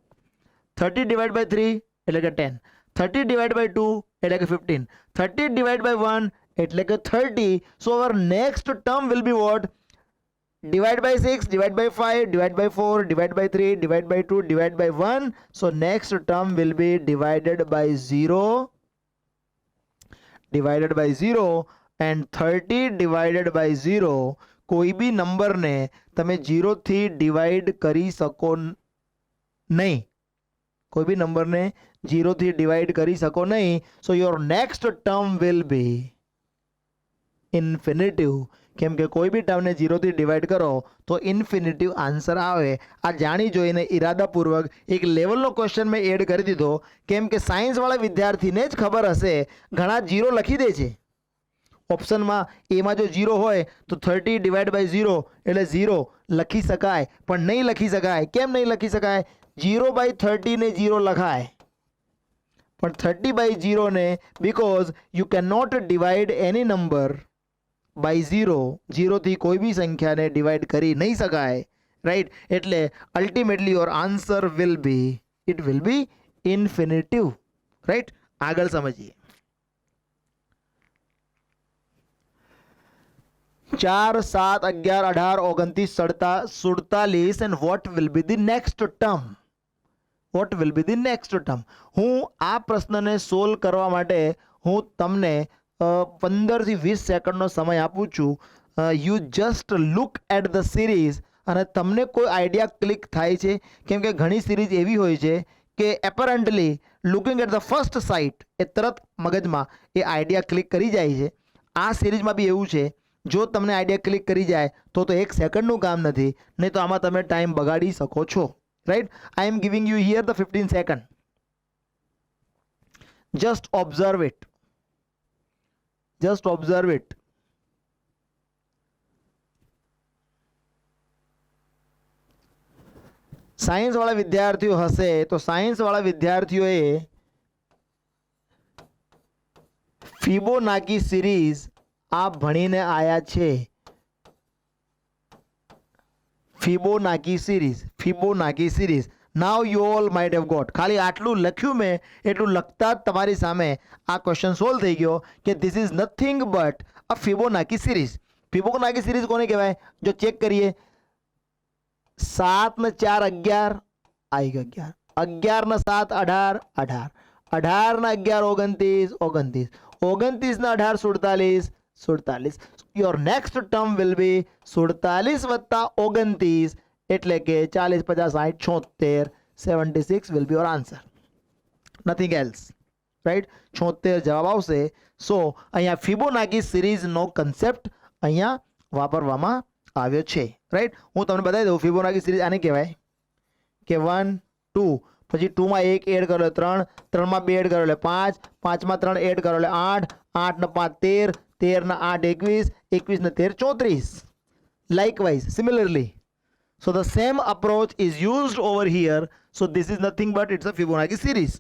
30 ડિવાઈડ બાય 3 એટલે કે 10, 30 ડિવાઈડ બાય 2 એટલે કે 15, 30 ડિવાઈડ બાય 1 એટલે કે 30. So our next term will be what? Divide by 6, divide by 5, divide by 4, divide by 3, divide by 2, divide by 1. So next term will be divided by 0, divided by 0, and 30 divided by 0. કોઈ બી નંબરને તમે 0 થી divide કરી શકો નહીં, કોઈ બી નંબરને 0 થી ડિવાઈડ કરી શકો નહીં. સો your next term will B infinitive. કેમ કે કોઈ બી ટર્મને 0 થી ડિવાઈડ કરો તો ઇન્ફિનિટિવ આન્સર આવે. આ જાણી જોઈને ઇરાદાપૂર્વક એક લેવલનો ક્વેશ્ચન મેં એડ કરી દીધો, કેમ કે સાયન્સવાળા વિદ્યાર્થીને જ ખબર હશે. ઘણા 0 લખી દે છે ઓપ્શનમાં. એમાં જો 0 હોય તો 30 ડિવાઈડ બાય 0 એટલે 0 લખી શકાય, પણ નહીં લખી શકાય. કેમ નહીં લખી શકાય? 0 બાય 30 ને 0 લખાય, પણ 30 બાય 0 ને, because you can not divide any number by 0. 0 થી કોઈ બી સંખ્યાને ડિવાઈડ કરી નહીં શકાય, રાઈટ? એટલે ultimately your answer will be, it will be infinitive, right? આગળ સમજીએ. 4, 7, 11, 18, 29, 47, and what will be the next term? What will be the next term? હું આ પ્રશ્નને સોલ્વ કરવા માટે હું તમને 15 થી 20 સેકન્ડનો સમય આપું છું. You just look at the series અને તમને કોઈ આઈડિયા ક્લિક થાય છે? કેમ કે ઘણી સિરીઝ એવી હોય છે કે apparently looking at the first sight એ તરત મગજમાં એ આઈડિયા ક્લિક કરી જાય છે. આ સિરીઝમાં બી એવું છે. જો તમને આઈડિયા ક્લિક કરી જાય તો 1 સેકન્ડનું કામ નથી, નહીં તો આમાં તમે ટાઈમ બગાડી શકો છો, right? I am giving you hear the 15 second. Just observe it. Just observe it. Science વાળા વિદ્યાર્થીઓ હશે તો સાયન્સ વાળા વિદ્યાર્થીઓએ ફિબોનાકી સિરીઝ આ ભણીને આયા છે. Fibonacci series. Now you all might have got. ખાલી આટલું લખ્યું મેં, એટલું લખતા જ તમારી સામે આ ક્વેશ્ચન સોલ્વ થઈ ગયો કે this is nothing but a Fibonacci series. Fibonacci series કોને કહેવાય? જો ચેક કરીએ, 7 ને 4 11 આવી ગયો 11, 11 ને 7 18 18, 18 ને 11 29 29, 29 ને 18 47 47. યોર નેક્સ્ટ ટર્મ વિલ બી 47 વત્તા 29 એટલે કે 40 50 60 76. 76 will be your answer, nothing else, right? 76 જવાબ આવશે. સો અહીંયા ફિબોનાકી સિરીઝનો કન્સેપ્ટ અહીંયા વાપરવામાં આવ્યો છે, રાઈટ? હું તમને બતાવી દઉં. ફિબોનાકી સિરીઝ આને કહેવાય કે 1 2, પછી 2 માં 1 એડ કરો એટલે 3, 3 માં 2 એડ કરો એટલે 5, 5 માં 3 એડ કરો એટલે 8, 8 ને 5 13, 13 ને 8 21, 21 ને 13 34. Likewise, similarly, so the same approach is used over here. So this is nothing but it's a Fibonacci series.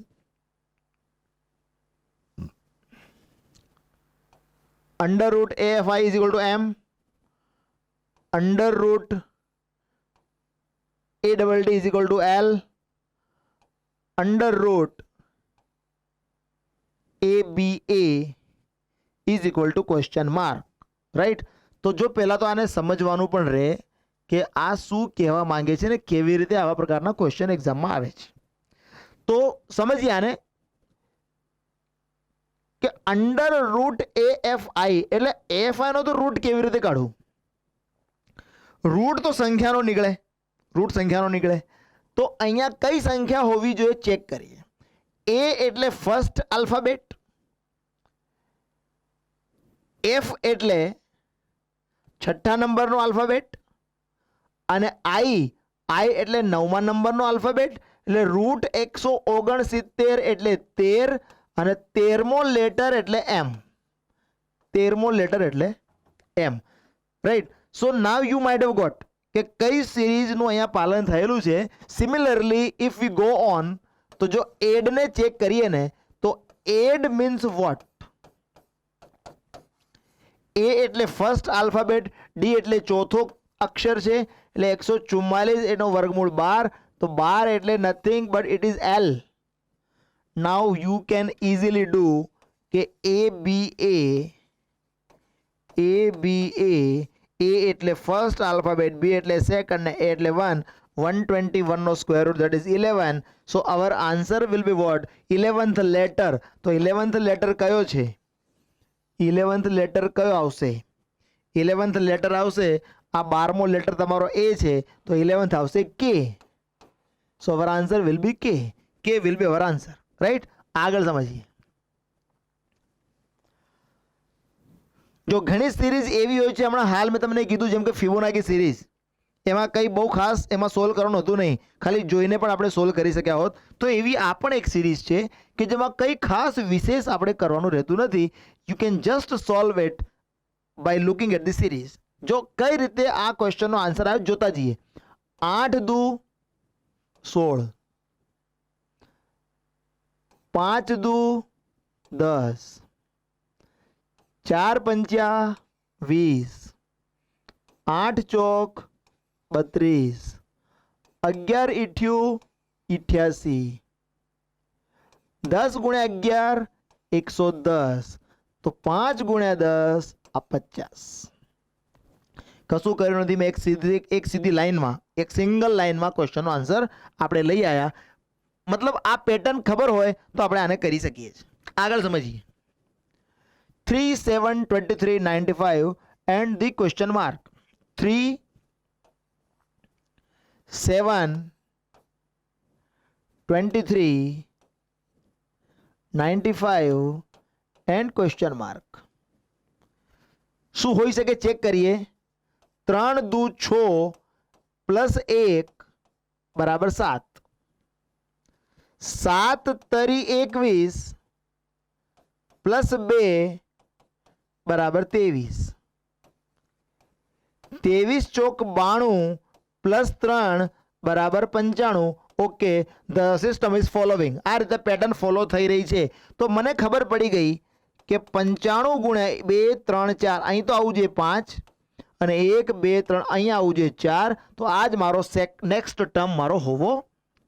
Under root AFI is equal to M. Under root A double D is equal to L. Under root ABA is equal to question mark. Right? તો જો પહેલા તો આને સમજવાનું પણ રહે કે આ શું કહેવા માંગે છે ને કેવી રીતે આવા પ્રકારના ક્વેશ્ચન એક્ઝામમાં આવે છે. તો સમજીએ આને કે અંડર રૂટ AFI એટલે AFI નો તો રૂટ કેવી રીતે કાઢવું? રૂટ તો સંખ્યાનો નીકળે, રૂટ સંખ્યાનો નીકળે. તો અહીંયા કઈ સંખ્યા હોવી જોઈએ ચેક કરીએ. A એટલે ફર્સ્ટ આલ્ફાબેટ, F એટલે છઠ્ઠા નંબરનો આલ્ફાબેટ, અને I એટલે 9મા નંબરનો આલ્ફાબેટ. એટલે રૂટ 169 એટલે 13 અને 13મો લેટર એટલે M. 13મો લેટર એટલે M, right? So now you might have got કે કઈ સિરીઝનું અહીંયા પાલન થયેલું છે. Similarly if we go on, તો જો એડને ચેક કરીએ ને તો એડ મીન્સ વોટ? A એટલે ફર્સ્ટ આલ્ફાબેટ, D એટલે ચોથો અક્ષર છે એટલે 144 એનો વર્ગમૂળ 12, તો 12 એટલે nothing but it is L. Now you can easily do કે A એટલે ફર્સ્ટ આલ્ફાબેટ, B એટલે સેકન્ડ ને A એટલે 1. 121 નો square root that is 11. So our answer will be what? 11th letter. તો 11th letter કયો છે? 11th letter કયો આવશે? 11th letter આવશે આ 12મો લેટર તમારો A છે તો 11th આવશે K. So our answer will be K. K will be our answer. Right? આગળ સમજીએ. જો ઘણી સિરીઝ એવી હોય છે, હમણાં હાલ મેં તમને કીધું જેમ કે ફિબોનાકી સિરીઝ, એમાં કંઈ બહુ ખાસ એમાં સોલ્વ કરવાનું હતું નહીં, ખાલી જોઈને પણ આપણે સોલ્વ કરી શક્યા હોત. તો એવી આ પણ એક સિરીઝ છે કે જેમાં કંઈ ખાસ વિશેષ આપણે કરવાનું રહેતું નથી. You can just solve it by looking at the series. જો કઈ રીતે આ ક્વેશ્ચનનો આન્સર આવે જોતા જઈએ. 8 દુ 16, 5 દુ 10, 4 પંચા 20, 8 ચોક 32, 11 ઈઠ્યું 88, 10 ગુણ્યા 11 110, તો 5 ગુણ્યા 10 આ 50. કશું કર્યું નથી, મેં એક સીધી લાઈનમાં, એક સિંગલ લાઈનમાં ક્વેશ્ચનનો આન્સર આપણે લઈ આવ્યા. મતલબ આ પેટર્ન ખબર હોય તો આપણે આને કરી શકીએ છીએ. આગળ સમજીએ. 3 7 23 95 and the question mark. 3 7 23 95 and question mark. શું હોઈ શકે ચેક કરીએ. 3 દુ 6 પ્લસ 1 બરાબર 7, 7 તરી 21 પ્લસ 2 બરાબર 23, 23 ચોક 92 પ્લસ 3 બરાબર 95. Okay, the system is following. આ રીતે પેટર્ન ફોલો થઈ રહી છે. તો મને ખબર પડી ગઈ કે 95 ગુણ્યા 2 3 4, અહીં તો આવવું જોઈએ 5 અને 1 2 3 અહીંયા આવવું જોઈએ 4. તો આ જ મારો નેક્સ્ટ ટર્મ મારો હોવો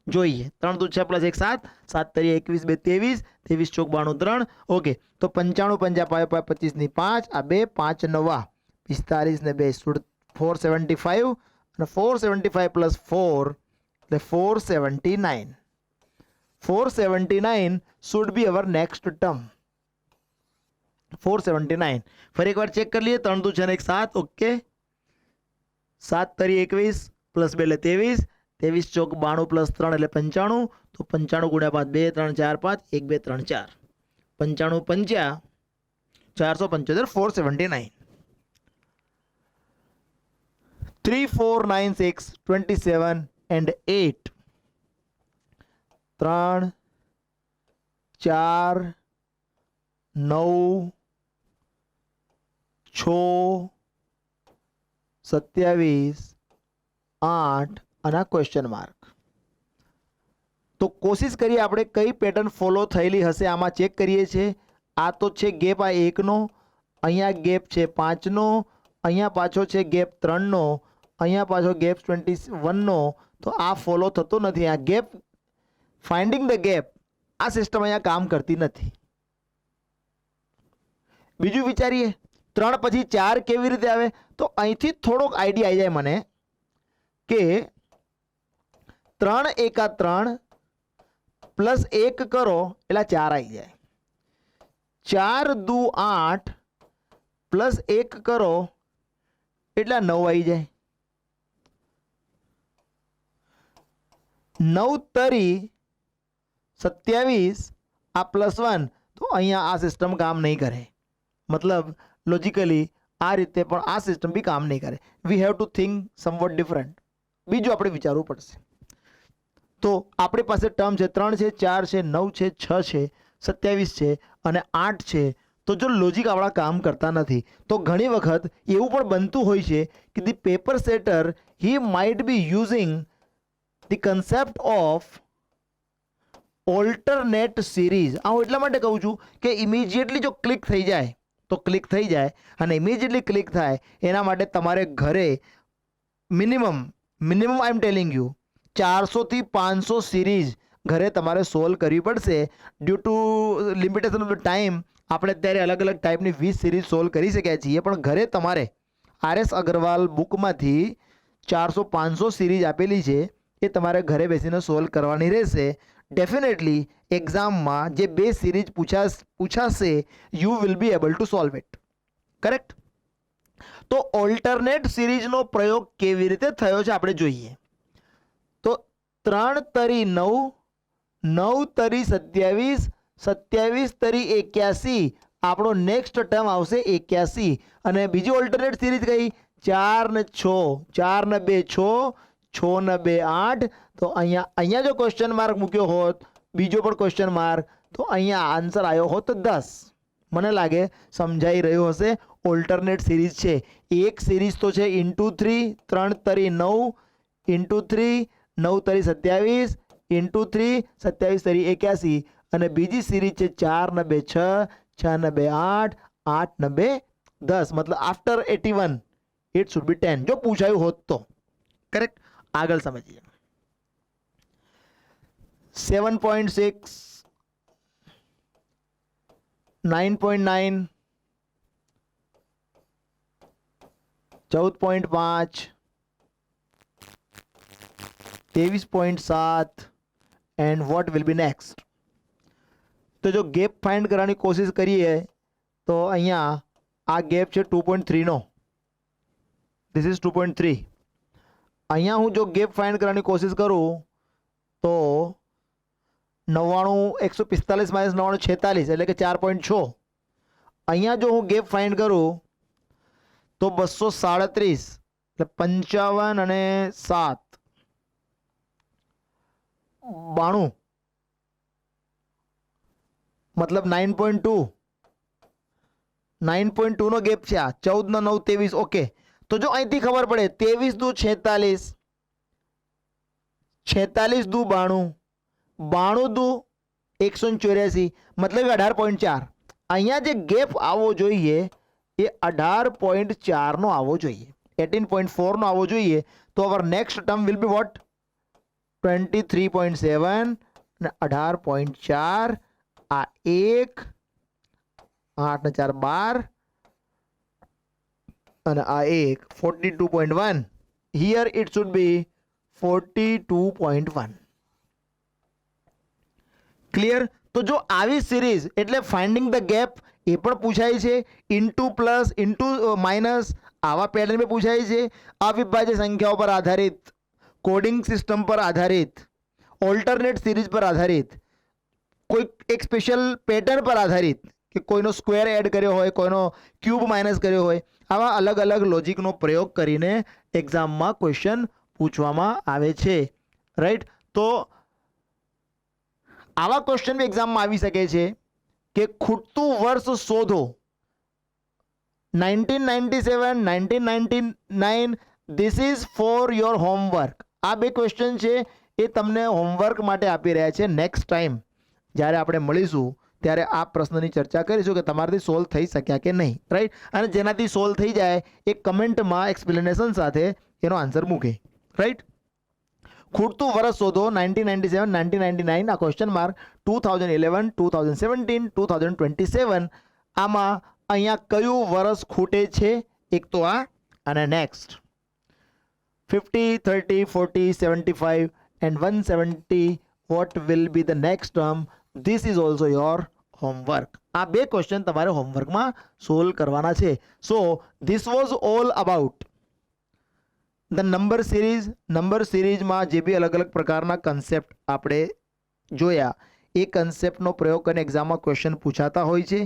જોઈએ. 3 દુ 6 પ્લસ 1 7, 7 તરી 21 2 23, 23 ચોક 92 3. ઓકે, તો 95 5 5 25 ની 5, આ 2 5 9 45 ને 2 475 અને 475 પ્લસ 4 એટલે 479. 479 should be our next term. 479 ફરી એકવાર ચેક કરી લઈએ. 3 દુ 6 ને 1 7. ઓકે, 7 તરી 21 પ્લસ 2 એટલે 23, 23 ચોક 92 પ્લસ 3 એટલે 95. તો 95 ગુણ્યા 5 2 3 4 5 1 2 3 4, 95 5 475, 479. 3 4 9 6 27 and 8, 3 4 9 6 27 8 અને ક્વેશ્ચન માર્ક. તો કોશિશ કરીએ આપણે કઈ પેટર્ન ફોલો થયેલી હશે આમાં ચેક કરીએ છીએ. આ તો છે ગેપ આ 1નો, અહીંયા ગેપ છે 5નો, અહીંયા પાછો છે ગેપ 3નો, અહીંયા પાછો ગેપ 21નો. તો આ ફોલો થતો નથી. આ ગેપ ફાઇન્ડિંગ ધ ગેપ આ સિસ્ટમ અહીંયા કામ કરતી નથી. બીજું વિચારીએ 3 પછી 4 કેવી રીતે આવે. તો અહીંથી થોડોક આઈડિયા આવી જાય મને કે 3 એકા 3 પ્લસ 1 કરો એટલે 4 આવી જાય. 4 દુ 8 પ્લસ 1 કરો એટલે 9 આવી જાય. 9 તરી 27 આ પ્લસ 1, તો અહીંયા આ સિસ્ટમ કામ નહીં કરે. મતલબ લોજિકલી આ રીતે પણ આ સિસ્ટમ બી કામ નહીં કરે. We have to think something different. બીજું આપણે વિચારવું પડશે. તો આપણી પાસે ટર્મ છે 3 છે 4 છે 9 છે 6 છે 27 છે અને 8 છે. તો જો લોજિક આપણા કામ કરતા નથી તો ઘણી વખત એવું પણ બનતું હોય છે કે the paper setter he might be using the concept of alternate series. હું એટલા માટે કહું છું કે ઇમિજિએટલી જો ક્લિક થઈ જાય તો ક્લિક થઈ જાય, અને ઇમિજિએટલી ક્લિક થાય એના માટે તમારે ઘરે minimum I am telling you 400 થી 500 સિરીઝ ઘરે તમારે સોલ્વ કરવી પડશે. Due to limitation of the time આપણે અત્યારે અલગ અલગ ટાઈપની 20 સિરીઝ સોલ્વ કરી શક્યા છીએ, પણ ઘરે તમારે RS અગ્રવાલ બુકમાંથી 400-500 સિરીઝ આપેલી છે, એ તમારે ઘરે બેસીને સોલ્વ કરવાની રહેશે. ડેફિનેટલી એક્ઝામમાં જે 2 સિરીઝ પૂછાશે you will be able to solve it. Correct? તો ઓલ્ટરનેટ સિરીઝનો પ્રયોગ કેવી રીતે થયો છે આપણે જોઈએ. તો 3 તરી 9, 9 તરી 27, 27 તરી 81, આપણો નેક્સ્ટ ટર્મ આવશે 81. અને બીજી ઓલ્ટરનેટ સિરીઝ કઈ? 4 ને 6, 4 ને 2 6, 6 ને 2 8. તો અહીંયા જો ક્વેશ્ચન માર્ક મૂક્યો હોત, બીજો પણ ક્વેશ્ચન માર્ક, તો અહીંયા આન્સર આવ્યો હોત 10. મને લાગે સમજાઈ રહ્યું હશે. ઓલ્ટરનેટ સિરીઝ છે. એક સિરીઝ તો છે × 3, 3 તરી 9, × 3 9 તરી 27, × 3 27 તરી 81. અને બીજી સિરીઝ છે 4 ને 2 6, 6 ને 2 8, 8 ને 2 10. મતલબ આફ્ટર 81 ઇટ શુડ બી 10 જો પૂછાયું હોત તો. કરેક્ટ? આગળ સમજીએ. 7.6, 9.9, 14.5, 23.7 and what will B next. તો જો ગેપ ફાઇન્ડ કરવાની કોશિશ કરીએ તો અહીંયા આ ગેપ છે 2.3 નો. This is 2.3. અહીંયા હું જો ગેપ ફાઇન્ડ કરવાની કોશિશ કરું તો 99 145 - 99 46 એટલે કે 4.6. અહીંયા જો હું ગેપ ફાઇન્ડ કરું તો 237 એટલે 55 અને 7 92 મતલબ 9.2 9.2 નો ગેપ છે. આ 14 નો 9 23. ઓકે, તો જો અહીંથી ખબર પડે 23 દુ 46, 46 દુ 92, 92 દુ 184 મતલબ 18.4. અહીંયા જે ગેપ આવવો જોઈએ એ 18.4 નો આવવો જોઈએ, 18.4 નો આવવો જોઈએ. તો our next term will be what? 23.7 અને 18.4. આ 1 8 ને 4 12 અને આ 1 42.1. Here it should be 42.1. Clear? તો જો આવી સિરીઝ એટલે ફાઇન્ડિંગ ધ ગેપ એ પણ પૂછાય છે, ઇન્ટુ પ્લસ ઇન્ટુ માઇનસ આવા પેટર્ન में પૂછાય છે, અવિભાજ્ય સંખ્યાઓ પર આધારિત, કોડિંગ સિસ્ટમ પર આધારિત, ઓલ્ટરનેટ સિરીઝ પર આધારિત, કોઈ એક સ્પેશિયલ પેટર્ન પર આધારિત કે કોઈનો સ્ક્વેર એડ કર્યો હોય, કોઈનો ક્યુબ માઇનસ કર્યો હોય, આવા અલગ અલગ લોજિકનો પ્રયોગ કરીને એક્ઝામમાં ક્વેશ્ચન પૂછવામાં આવે છે. રાઈટ? તો આવા ક્વેશ્ચન બી એક્ઝામમાં આવી શકે છે કે ખૂટતું વર્ષ શોધો. 1997, 1999, this is for your homework. આ બે ક્વેશ્ચન છે એ તમને હોમવર્ક માટે આપી રહ્યા છે. નેક્સ્ટ ટાઈમ જ્યારે આપણે મળીશું ત્યારે આ પ્રશ્નની ચર્ચા કરીશું કે તમારાથી સોલ્વ થઈ શક્યા કે નહીં. રાઈટ? અને જેનાથી સોલ્વ થઈ જાય એ કમેન્ટમાં એક્સપ્લેનેશન સાથે એનો આન્સર મૂકે. રાઈટ? ખૂટતું વર્ષ શોધો 1997, 1999 આ ક્વેશ્ચન માર્ક, 2011, 2017, 2027. આમાં અહીંયા કયું વર્ષ ખૂટે છે? એક તો આ અને next 50, 30, 40, 75 and 170. What will be the next term? This is also your homework. આ બે ક્વેશ્ચન તમારે હોમવર્કમાં સોલ્વ કરવાના છે. સો this was all about the number series. Number સિરીઝમાં જે બી અલગ અલગ પ્રકારના કન્સેપ્ટ આપણે જોયા એ કન્સેપ્ટનો પ્રયોગ કરીને એક્ઝામમાં ક્વેશ્ચન પૂછાતા હોય છે.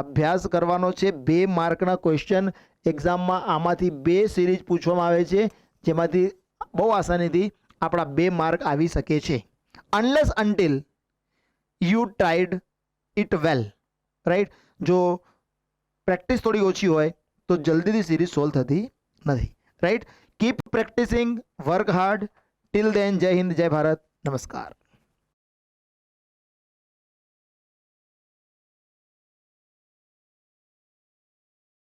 અભ્યાસ કરવાનો છે. 2 માર્કના ક્વેશ્ચન એક્ઝામમાં આમાંથી 2 સિરીઝ પૂછવામાં આવે છે, જેમાંથી બહુ આસાનીથી આપણા 2 માર્ક આવી શકે છે. Unless until you tried it well. Right? જો પ્રેક્ટિસ થોડી ઓછી હોય તો જલ્દીથી સિરીઝ સોલ્વ થતી નથી. Right? Keep practicing, work hard. Till then, જય હિન્દ, જય ભારત, નમસ્કાર.